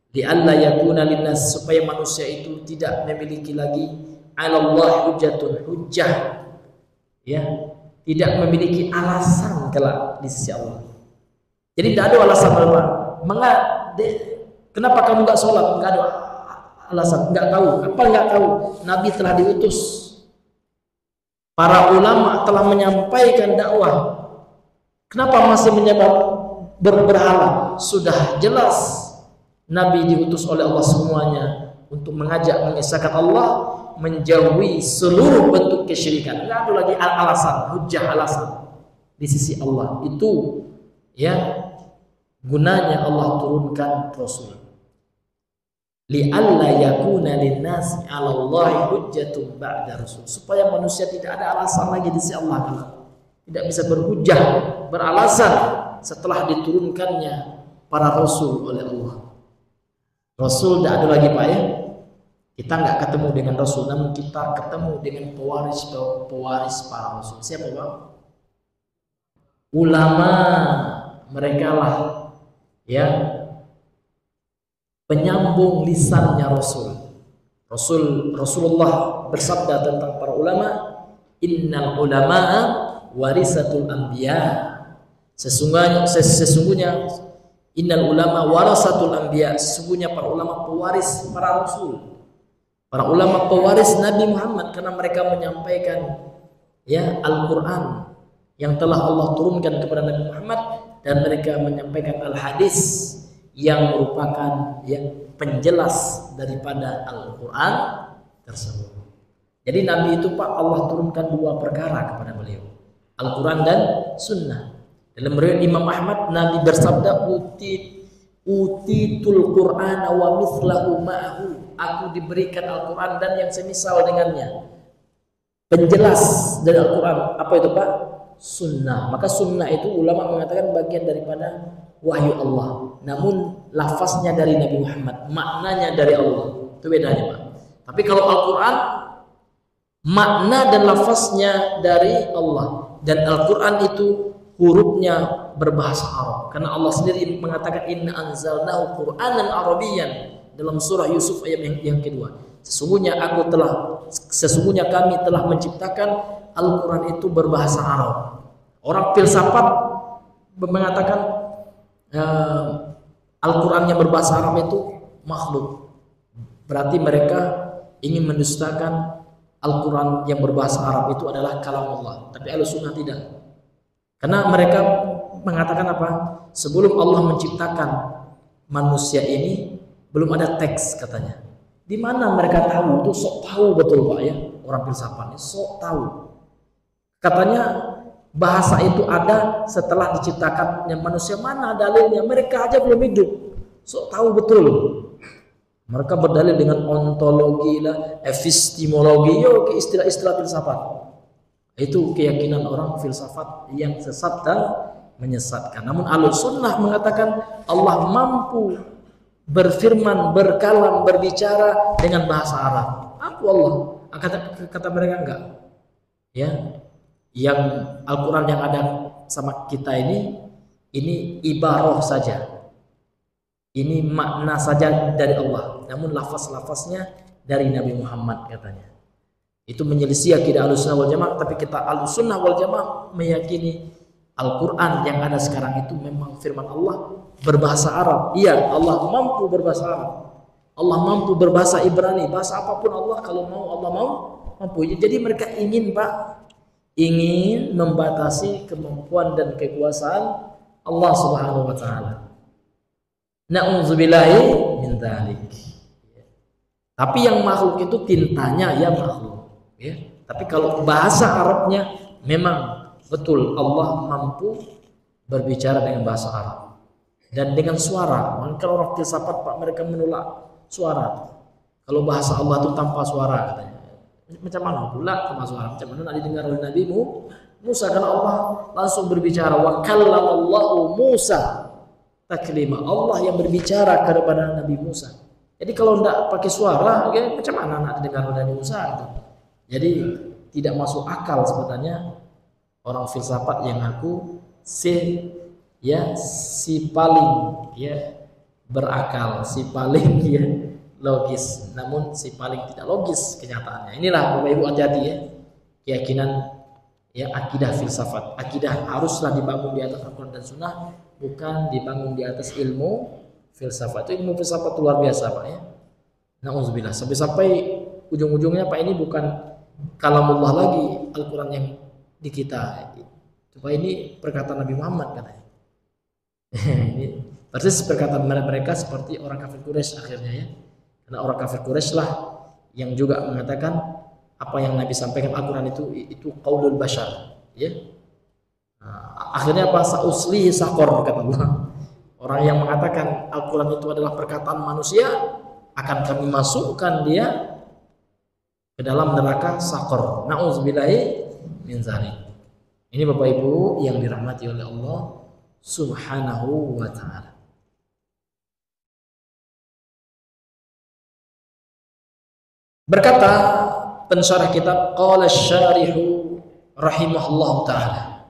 Li'alla yakuna lin-nas, supaya manusia itu tidak memiliki lagi 'ala Allah hujjatun, hujjah. Ya, tidak memiliki alasan kelak di sisi Allah. Jadi tidak ada alasan Bapak. Kenapa kamu nggak sholat? Nggak ada alasan. Nggak tahu. Apa nggak tahu? Nabi telah diutus. Para ulama telah menyampaikan dakwah. Kenapa masih menyembah berhala? Sudah jelas Nabi diutus oleh Allah semuanya untuk mengajak mengesahkan Allah, menjauhi seluruh bentuk kesyirikan. Nggak ada lagi alasan, hujjah alasan di sisi Allah. Itu ya gunanya Allah turunkan Rasul. Li'alla yakuna lin-nasi 'ala Allahi hujjatun ba'da Rasul, supaya manusia tidak ada alasan lagi di sisi Allah, tidak bisa berhujjah, beralasan setelah diturunkannya para rasul oleh Allah. Rasul tidak ada lagi Pak ya. Kita nggak ketemu dengan Rasul, namun kita ketemu dengan pewaris para Rasul. Siapa Pak? Ulama, mereka lah ya penyambung lisannya Rasulullah bersabda tentang para ulama, innal ulama'a warisatul anbiya. Sesungguhnya innal ulama warasatul anbiya, sesungguhnya para ulama pewaris para rasul. Para ulama pewaris Nabi Muhammad karena mereka menyampaikan ya Al-Qur'an yang telah Allah turunkan kepada Nabi Muhammad, dan mereka menyampaikan al-hadis yang merupakan ya penjelas daripada Al-Qur'an tersebut. Jadi Nabi itu Pak, Allah turunkan dua perkara kepada beliau, Al-Qur'an dan Sunnah. Dalam riwayat Imam Ahmad, Nabi bersabda, utitul Qur'ana wa mithlahu ma'ahu, aku diberikan Al-Qur'an dan yang semisal dengannya. Penjelas dari Al-Qur'an apa itu Pak? Sunnah. Maka sunnah itu ulama mengatakan bagian daripada wahyu Allah, namun lafaznya dari Nabi Muhammad, maknanya dari Allah. Itu bedanya Pak. Tapi kalau Al-Qur'an makna dan lafaznya dari Allah, Dan Al-Quran itu hurufnya berbahasa Arab, karena Allah sendiri mengatakan inna anzalnahu Qur'anan Arabiyyan dalam surah Yusuf ayat yang kedua. Sesungguhnya kami telah menciptakan Al-Quran itu berbahasa Arab. Orang filsafat mengatakan Al-Quran yang berbahasa Arab itu makhluk. Berarti mereka ingin mendustakan Al-Quran yang berbahasa Arab itu adalah kalam Allah. Tapi Ahlussunnah tidak. Karena mereka mengatakan apa? Sebelum Allah menciptakan manusia ini belum ada teks katanya. Di mana mereka tahu? Itu sok tahu betul Pak ya. Orang filsafatnya sok tahu. Katanya bahasa itu ada setelah diciptakan manusia. Mana dalilnya? Mereka aja belum hidup. Sok tahu betul. Mereka berdalil dengan ontologi lah, epistemologi, istilah-istilah filsafat. Itu keyakinan orang filsafat yang sesat dan menyesatkan. Namun Ahlussunnah mengatakan Allah mampu berfirman, berkalam, berbicara dengan bahasa Arab. Apa Allah? Kata mereka enggak. Ya, yang Al-Quran yang ada sama kita ini ibarah saja. Ini makna saja dari Allah. Namun lafaz-lafaznya dari Nabi Muhammad katanya. Itu menyelisih akidah Ahlussunnah wal Jamaah, tapi kita Ahlussunnah wal Jamaah meyakini Al-Quran yang ada sekarang itu memang firman Allah berbahasa Arab. Iya, Allah mampu berbahasa Arab. Allah mampu berbahasa Ibrani, bahasa apapun Allah kalau mau Allah mampu. Jadi mereka ingin ingin membatasi kemampuan dan kekuasaan Allah Subhanahu wa taala. Na'udzubillahi min dzalik. Tapi yang makhluk itu tintanya ya makhluk. Ya, tapi kalau bahasa Arabnya memang betul Allah mampu berbicara dengan bahasa Arab dan dengan suara. Kalau orang filsafat Pak mereka menolak suara. Kalau bahasa Allah itu tanpa suara katanya. Macam mana pula tanpa suara? Macam mana nak didengar oleh Nabi Musa karena Allah langsung berbicara wa kallamallahu Musa taklima. Allah yang berbicara kepada Nabi Musa. Jadi kalau tidak pakai suara, macam mana nak didengar oleh Nabi Musa gitu. Jadi tidak masuk akal sebenarnya orang filsafat yang aku si paling berakal, si paling logis, namun si paling tidak logis kenyataannya. Inilah Bapak Ibu hati-hati ya. Keyakinan akidah filsafat. Akidah haruslah dibangun di atas Al-Quran dan Sunnah, bukan dibangun di atas ilmu filsafat. Itu ilmu filsafat luar biasa Pak ya. Na'udzubillah. Sampai ujung-ujungnya Pak ini bukan kalamullah lagi Al-Quran yang di kita. Supaya ini perkataan Nabi Muhammad katanya. Ini persis perkataan mereka seperti orang kafir Quraisy akhirnya ya. Karena orang kafir Quraisy lah yang juga mengatakan apa yang Nabi sampaikan Al-Quran itu qaulul bashar ya. Akhirnya apa? Sa'uslihi saqor kata Allah. Orang yang mengatakan Al-Quran itu adalah perkataan manusia akan kami masukkan dia ke dalam neraka saqor. Na'udzubillahi min dzalik. Ini Bapak Ibu yang dirahmati oleh Allah Subhanahu wa taala. Berkata pensyarah kitab qala asy-syarihu rahimahullahu taala.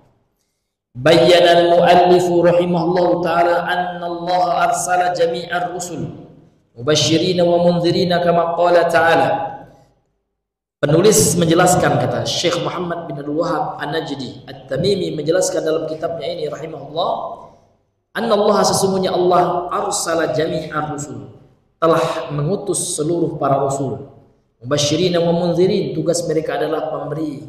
Bayyana al-muallif rahimahullahu taala anna Allah arsala jami'ar rusul mubasysyirin wa mundzirin kama qala ta'ala. Penulis menjelaskan, kata Syekh Muhammad bin Abdul Wahab An-Najdi At-Tamimi menjelaskan dalam kitabnya ini rahimahullah, annallaha sesungguhnya Allah arsala jami'ar rusul, telah mengutus seluruh para rasul, mubasysyirin wa mundzirin, tugas mereka adalah pemberi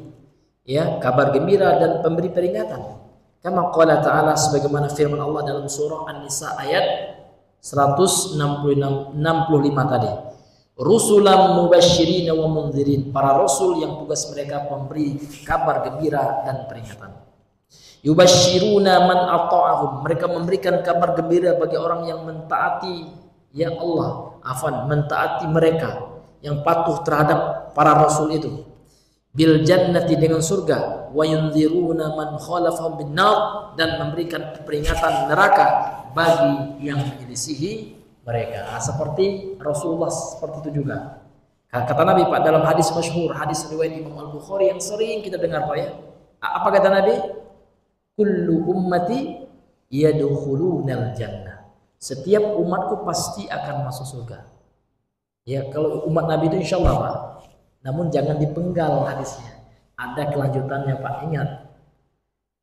kabar gembira dan pemberi peringatan. Kama qala ta'ala, sebagaimana firman Allah dalam surah An-Nisa ayat 165 tadi. Rusulan mubasysyirin wa mundzirin, para rasul yang tugas mereka memberi kabar gembira dan peringatan. Yubasyiruna man ata'ahum, mereka memberikan kabar gembira bagi orang yang mentaati mentaati mereka yang patuh terhadap para rasul itu. Bil jannati, dengan surga. Wa yunziruna man khalafahum bin nar, dan memberikan peringatan neraka bagi yang menyelisihi mereka. Seperti Rasulullah seperti itu juga. Kata Nabi Pak dalam hadis masyhur, hadis riwayat Imam Al-Bukhari yang sering kita dengar Pak ya. Apa kata Nabi? Kullu ummati yadkhulunal jannah. Setiap umatku pasti akan masuk surga. Ya, kalau umat Nabi itu insya Allah Pak. Namun jangan dipenggal hadisnya. Ada kelanjutannya Pak, ingat.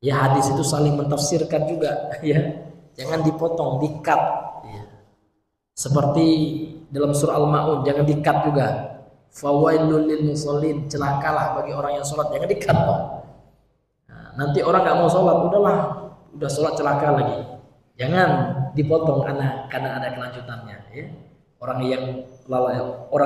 Ya, hadis itu saling mentafsirkan juga. Ya, jangan dipotong, di-cut. Ya. Seperti dalam surah Al-Ma'un, jangan di-cut juga. Fawailul lil musallin, celakalah bagi orang yang sholat, jangan di-cut Pak. Nah, nanti orang nggak mau sholat, udah sholat celaka lagi. Jangan dipotong karena ada kelanjutannya. Ya. Orang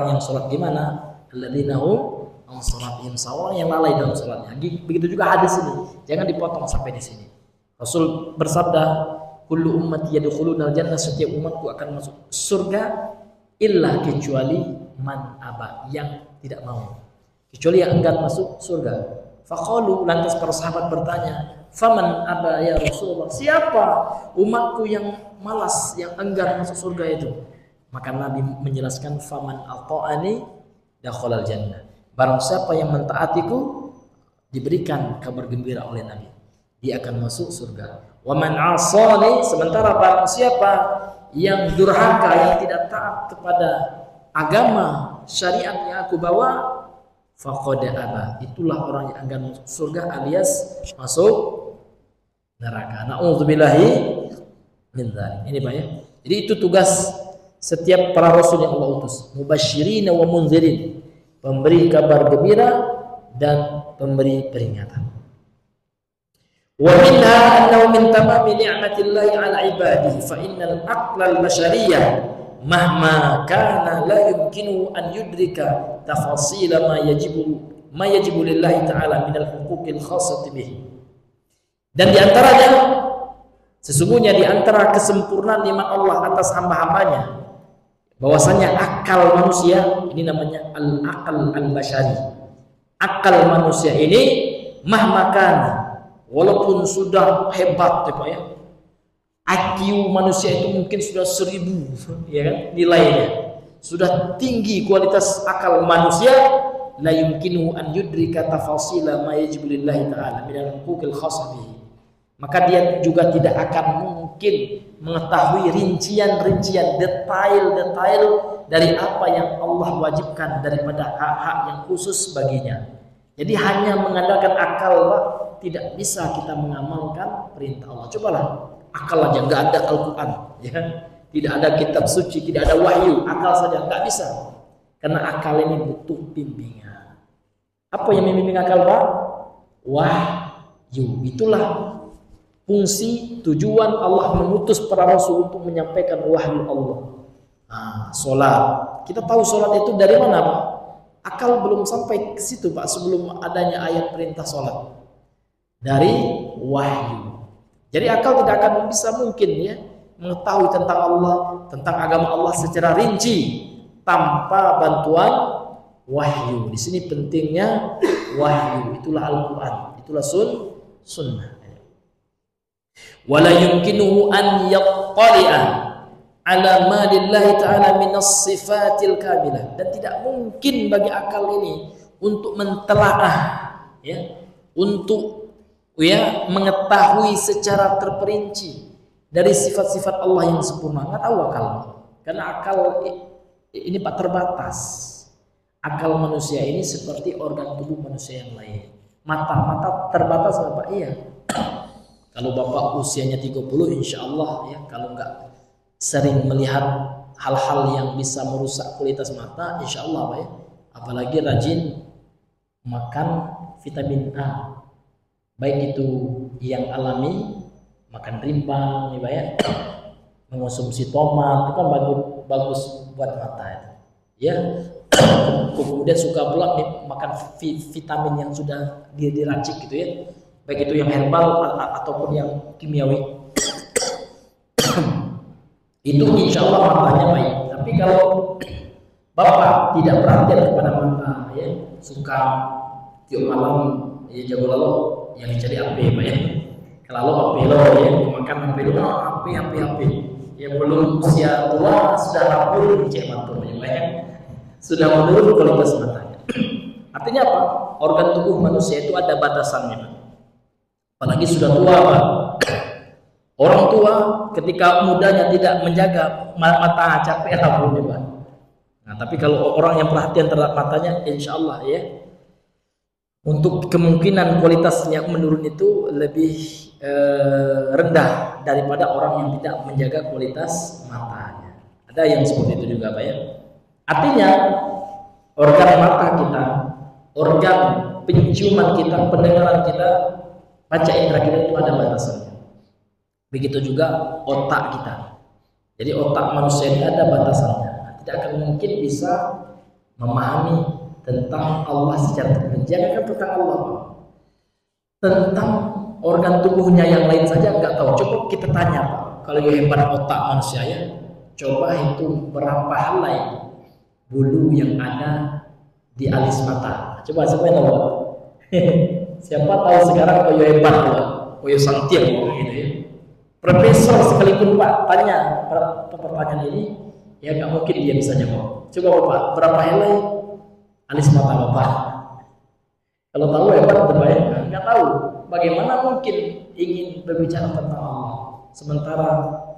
yang sholat gimana? Alladzina hum an sholatihim sawa'un, yang lalai dalam sholatnya. Begitu juga hadis ini, jangan dipotong sampai di sini. Rasul bersabda, kullu ummati yadkhulunal jannah, setiap umatku akan masuk surga illa kecuali man aba, yang tidak mau, kecuali yang enggan masuk surga. Faqalu, lantas para sahabat bertanya, faman aba ya Rasulullah, siapa umatku yang malas, yang enggan masuk surga itu? Maka Nabi menjelaskan, faman ata'ani dakhalal jannah, barang siapa yang mentaatiku diberikan kabar gembira oleh Nabi, dia akan masuk surga. Wa man 'asani, sementara barang siapa yang durhaka, yang tidak taat kepada agama syariat yang aku bawa, faqad aba, itulah orang yang akan masuk surga alias masuk neraka. Na'udzubillahi min dzalik. Ini Pak ya. Jadi itu tugas setiap para rasul yang Allah utus, mubasysyirin wa mundzirin, pemberi kabar gembira dan pemberi peringatan. Wa minha annahu min tamami ni'matillahi 'ala 'ibadihi fa innal aqla al-bashariyah mahma kana la yumkinu an yudrika tafasil ma yajibu lillahi ta'ala min al-huquqil khassati bihi. Dan di antaranya, sesungguhnya di antara kesempurnaan nikmat Allah atas hamba-hambanya, bahwasanya akal manusia ini namanya al-aqal al-bashari. Akal manusia ini mahmakan, walaupun sudah hebat ya Pak ya, IQ manusia itu mungkin sudah 1000 ya kan nilainya, sudah tinggi kualitas akal manusia, la yumkinu an yudrika tafasila ma yajibu lillahi ta'ala min al-huquqil khassah bihi, maka dia juga tidak akan mungkin mengetahui rincian-rincian, detail-detail dari apa yang Allah wajibkan daripada hak-hak yang khusus baginya. Jadi hanya mengandalkan akal Pak, tidak bisa kita mengamalkan perintah Allah. Cobalah akal aja, nggak ada Al-Quran, ya, tidak ada kitab suci, tidak ada wahyu, akal saja nggak bisa. Karena akal ini butuh bimbingan. Apa yang membimbing akal Pak? Wahyu. Itulah fungsi tujuan Allah mengutus para rasul untuk menyampaikan wahyu Allah. Sholat, kita tahu sholat itu dari mana Pak? Akal belum sampai ke situ Pak, sebelum adanya ayat perintah sholat, dari wahyu. Jadi akal tidak akan bisa mungkin ya mengetahui tentang Allah, tentang agama Allah secara rinci tanpa bantuan wahyu. Di sini pentingnya wahyu, itulah Al-Quran, itulah sunnah. Wala yumkinuhu an yattali'a ala ma lillahi ta'ala minas sifatil kamilah, dan tidak mungkin bagi akal ini untuk mentelaah ya, untuk ya mengetahui secara terperinci dari sifat-sifat Allah yang sempurna. Nggak tahu akal, karena akal ini Pak terbatas. Akal manusia ini seperti organ tubuh manusia yang lain. Mata terbatas Bapak, iya. Kalau Bapak usianya 30, insya Allah ya, kalau nggak sering melihat hal-hal yang bisa merusak kualitas mata, insya Allah Pak ya, apalagi rajin makan vitamin A, baik itu yang alami, makan rimbang nih Pak ya, mengonsumsi tomat, itu kan bagus buat mata ya. Kemudian suka pula makan vitamin yang sudah diracik gitu ya, baik itu yang herbal ataupun yang kimiawi. Itu insya Allah matanya baik. Tapi kalau Bapak tidak perhatian kepada mata ya, suka tiap malam ya jago lalu yang dicari HP Pak ya, kalau HP lo ya, makan HP lo, HP ya, belum usia tua sudah rapuh cek mantul ya Pak ya, sudah menurun kualitas matanya. Artinya apa? Organ tubuh manusia itu ada batasannya Pak. Apalagi sudah tua, Pak. Orang tua ketika mudanya tidak menjaga mata, capek pun dia, Pak. Nah, tapi kalau orang yang perhatian terhadap matanya, insya Allah ya, untuk kemungkinan kualitasnya menurun itu lebih rendah daripada orang yang tidak menjaga kualitas matanya. Ada yang seperti itu juga, Pak ya. Artinya organ mata kita, organ penciuman kita, pendengaran kita, panca indera kita itu ada batasannya. Begitu juga otak kita. Jadi otak manusia ini ada batasannya. Tidak akan mungkin bisa memahami tentang Allah secara terperinci. Jangan tentang Allah, tentang organ tubuhnya yang lain saja nggak tahu. Coba kita tanya, Pak, kalau hebat otak manusia ya, coba hitung berapa helai bulu yang ada di alis mata. Coba siapa yang tahu, Pak? Siapa tahu sekarang koyo hebat, Pak, koyo santiang gitu ya. Profesor sekalipun, Pak, tanya pertanyaan ini, ya nggak mungkin dia bisa jawab. Coba, Pak, berapa helai alis mata Bapak? Kalau tahu hebat, terbaik. Nggak tahu, bagaimana mungkin ingin berbicara tentang Allah sementara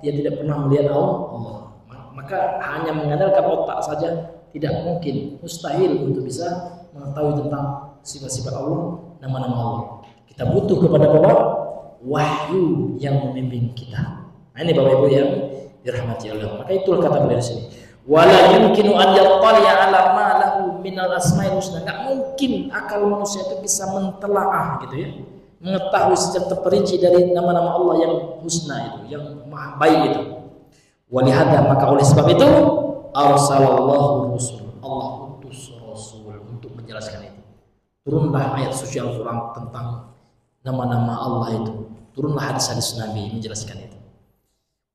dia tidak pernah melihat Allah? Maka hanya mengandalkan otak saja tidak mungkin, mustahil untuk bisa mengetahui tentang sifat-sifat Allah, nama-nama Allah. Kita butuh kepada Bapak wahyu yang membimbing kita. Nah, ini Bapak Ibu yang dirahmati Allah. Maka itulah kata beliau di sini. Wala yumkinu an yattali'a ala ma lahu minal asma'il husna. Enggak mungkin akal manusia itu bisa mentelaah gitu ya, mengetahui secara terperinci dari nama-nama Allah yang husna itu, yang maha baik itu. Walihada, maka oleh sebab itu arsalallahu rusul, Allah utus rasul untuk menjelaskan itu. Turunlah ayat suci Al-Quran tentang nama-nama Allah itu, turunlah hadis-hadis Nabi menjelaskan itu.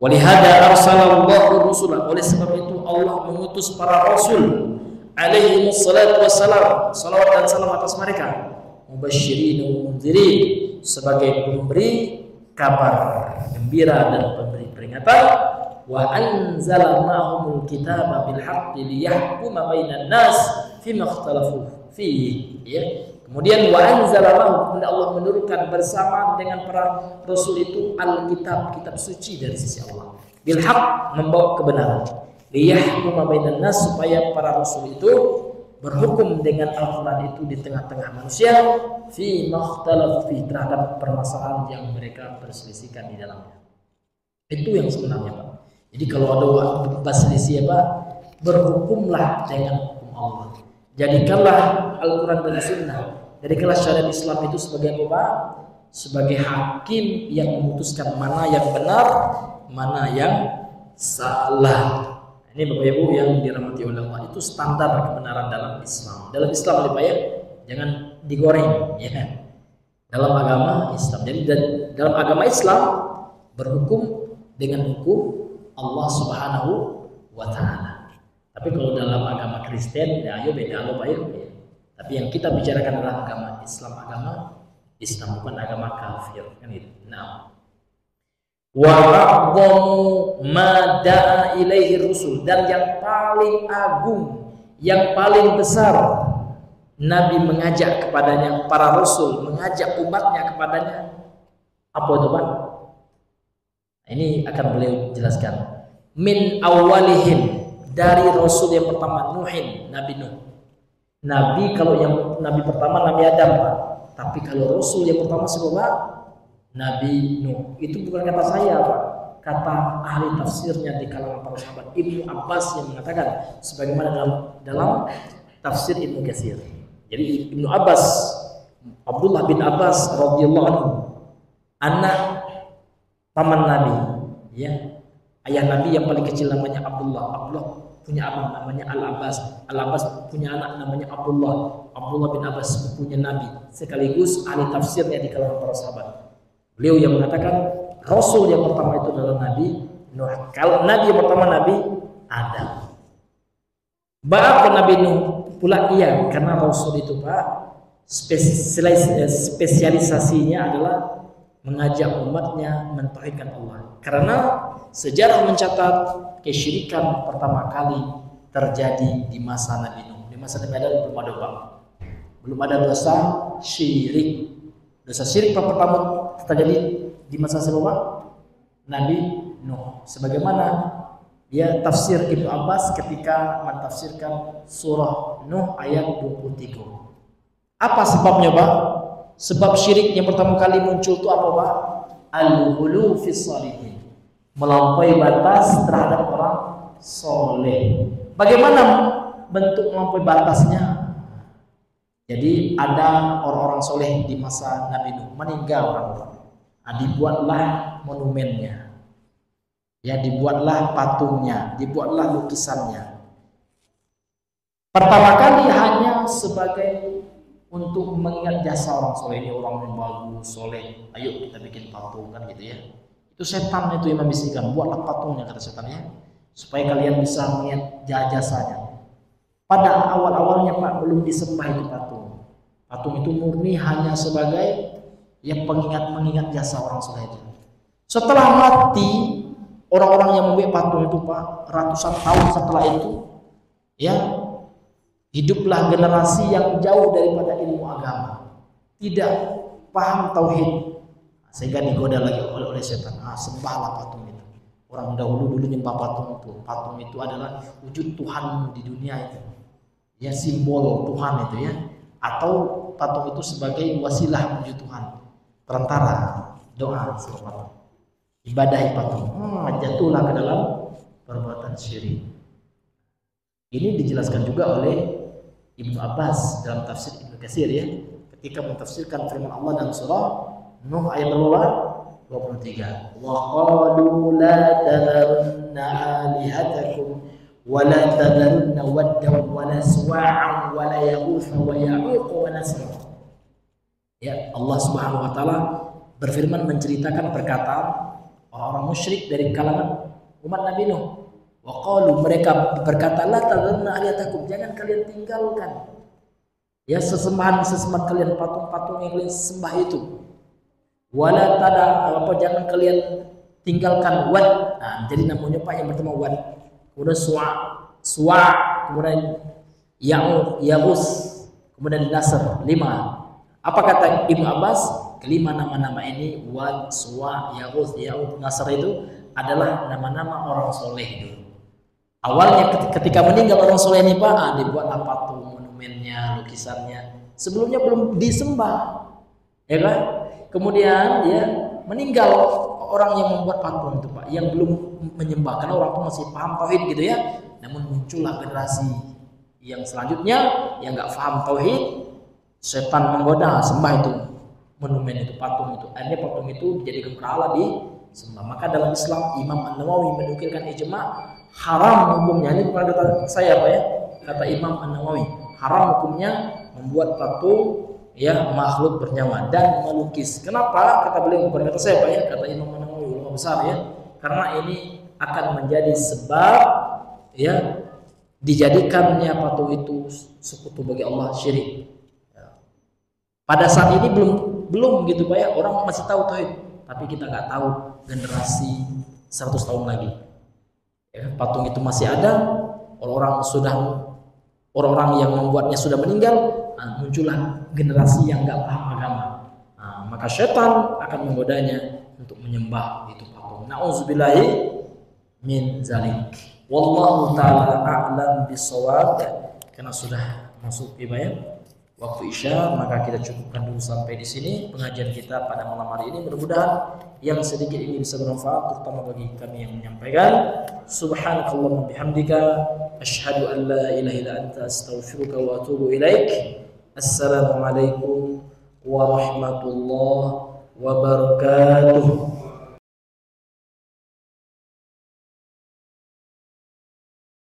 Walihada arsalallahu rusulah, oleh sebab itu Allah mengutus para rasul alaihi wassalatu wassalam, salawat dan salam atas mereka, mubasyirin wa mundzirin, sebagai pemberi kabar gembira dan pemberi peringatan. Wa anzala ma'ahumul kitaba bil haqqi liyahkuma bainan nas fima ikhtalafu fihi, ya. Kemudian wa anzala ma'ahum, Allah menurunkan bersama dengan para rasul itu alkitab, kitab suci dari sisi Allah, bil haqq, membawa kebenaran, liyahkuma bainan nas, supaya para rasul itu berhukum dengan Al-Quran itu di tengah-tengah manusia, fi makhtalafu fi, terhadap permasalahan yang mereka perselisihkan di dalamnya. Itu yang sebenarnya, Pak. Jadi kalau ada perselisih, Pak, berhukumlah dengan hukum Allah. Jadikanlah Al-Quran dan Sunnah, jadikanlah syariat Islam itu sebagai apa? Sebagai hakim yang memutuskan mana yang benar, mana yang salah. Ini Bapak Ibu yang dirahmati oleh Allah, itu standar kebenaran dalam Islam. Dalam Islam Pak ya, jangan digoreng ya. Dalam agama Islam. Jadi dalam agama Islam berhukum dengan hukum Allah Subhanahu wa taala. Tapi kalau dalam agama Kristen ya ayo beda loh Pak ya. Tapi yang kita bicarakan adalah agama Islam, bukan agama kafir kan itu. Nah, wa a'dhamu ma da'a ilaihi rusul, dan yang paling agung, yang paling besar Nabi mengajak kepadanya, para rasul mengajak umatnya kepadanya, apa itu Pak? Ini akan beliau jelaskan. Min awalihim, dari rasul yang pertama Nuhin, Nabi Nuh. Nabi kalau yang Nabi pertama Nabi Adam Pak. Tapi kalau rasul yang pertama siapa? Nabi Nuh. Itu bukan kata saya Pak, kata ahli tafsirnya di kalangan para sahabat. Ibnu Abbas yang mengatakan, sebagaimana dalam tafsir Ibnu Katsir. Jadi Ibnu Abbas, Abdullah bin Abbas radhiyallahu anhu, anak paman Nabi, ya, ayah Nabi yang paling kecil namanya Abdullah. Abdullah punya abang namanya Al-Abbas. Al-Abbas punya anak namanya Abdullah. Abdullah bin Abbas sepupunya Nabi, sekaligus ahli tafsirnya di kalangan para sahabat. Beliau yang mengatakan rasul yang pertama itu adalah Nabi Nuh. Kalau Nabi yang pertama Nabi Adam. Bahkan Nabi Nuh pula iya, karena rasul itu Pak spesialisasinya adalah mengajak umatnya mentauhidkan Allah. Karena sejarah mencatat kesyirikan pertama kali terjadi di masa Nabi Nuh. Di masa Nabi Adam belum ada Pak. Belum ada dosa syirik. Dosa syirik pertama terjadi di masa siapa? Nabi Nuh. Sebagaimana dia tafsir Ibnu Abbas ketika mentafsirkan surah Nuh ayat 23. Apa sebabnya, Pak? Sebab syirik yang pertama kali muncul itu apa, Pak? Al-ghulu fis shalihin. Melampaui batas terhadap orang soleh. Bagaimana bentuk melampaui batasnya? Jadi ada orang-orang soleh di masa Nabi Nuh meninggal orang-orang. Nah, dibuatlah monumennya, ya dibuatlah patungnya, dibuatlah lukisannya. Pertama kali hanya sebagai untuk mengingat jasa orang soleh, ini orang yang bagus, soleh, ayo kita bikin patung kan gitu ya. Itu setan itu yang membisikkan, buatlah patungnya kata setannya, supaya kalian bisa mengingat jasanya. Pada awal-awalnya Pak belum disembah itu patung. Patung itu murni hanya sebagai yang mengingat jasa orang soleh itu. Setelah mati orang-orang yang membuat patung itu Pak, ratusan tahun setelah itu, ya hiduplah generasi yang jauh daripada ilmu agama, tidak paham tauhid, sehingga digoda lagi oleh setan. Sembahlah patung itu. Orang dahulu nyembah patung itu. Patung itu adalah wujud Tuhan di dunia itu, ya simbol Tuhan itu ya. Atau patung itu sebagai wasilah menuju Tuhan, perantara doa serupa ibadah patung. Jatuhlah ke dalam perbuatan syirik. Ini dijelaskan juga oleh Ibnu Abbas dalam tafsir Ibnu Katsir ya, ketika mentafsirkan firman Allah dalam surah Nuh ayat berapa? 23. Wa qalu la tadharunna alihatakum wa la tadharunna waddan wa la suwa'an wa la yaghutha wa ya'uq wa nasra. Ya, Allah Subhanahu wa taala berfirman menceritakan perkataan orang-orang musyrik dari kalangan umat Nabi Nuh. Wa qalu, mereka berkata, la tadharunna alihatakum, jangan kalian tinggalkan ya sesembahan kalian, patung-patung yang kalian sembah itu. Wala jangan kalian tinggalkan wad. Nah, jadi namanya Pak yang pertama wad, kemudian suwa, kemudian yaghus, kemudian nasr. 5. Apa kata Ibnu Abbas? Kelima nama-nama ini wad, suwa, yaghus, ya'uq, nasr itu adalah nama-nama orang soleh itu. Awalnya ketika meninggal orang soleh ini Pak, dibuatlah patung, monumennya, lukisannya. Sebelumnya belum disembah, ya kan? Kemudian dia meninggal orang yang membuat patung itu Pak, yang belum menyembah, karena orang itu masih paham tauhid gitu ya. Namun muncullah generasi yang selanjutnya yang nggak paham tauhid, setan menggoda, sembah itu monumen itu, patung itu. Akhirnya patung itu dijadikan berhala di sembah. Maka dalam Islam Imam An-Nawawi menukilkan ijma haram hukumnya, ini bukan kata saya Pak ya, kata Imam An-Nawawi, haram hukumnya membuat patung ya makhluk bernyawa dan melukis. Kenapa? Kata beliau, bukan kata saya Pak ya, kata Imam An-Nawawi ulama besar ya, karena ini akan menjadi sebab ya dijadikannya patung itu sekutu bagi Allah, syirik. Pada saat ini belum gitu Pak ya, orang masih tahu tauhid, tapi kita nggak tahu generasi 100 tahun lagi ya, patung itu masih ada, orang-orang yang membuatnya sudah meninggal. Muncullah generasi yang nggak paham agama. Maka setan akan menggodanya untuk menyembah itu patung. Nauzubillahi min zalik. Wallahu taala a'lam bissawab. Karena sudah masuk waktu Isya, maka kita cukupkan dulu sampai di sini pengajian kita pada malam hari ini. Mudah-mudahan yang sedikit ini bisa bermanfaat, terutama bagi kami yang menyampaikan. Subhanakallahumma bihamdika asyhadu an la ilaha illa anta astaghfiruka wa atubu ilaik. Assalamualaikum warahmatullahi wabarakatuh.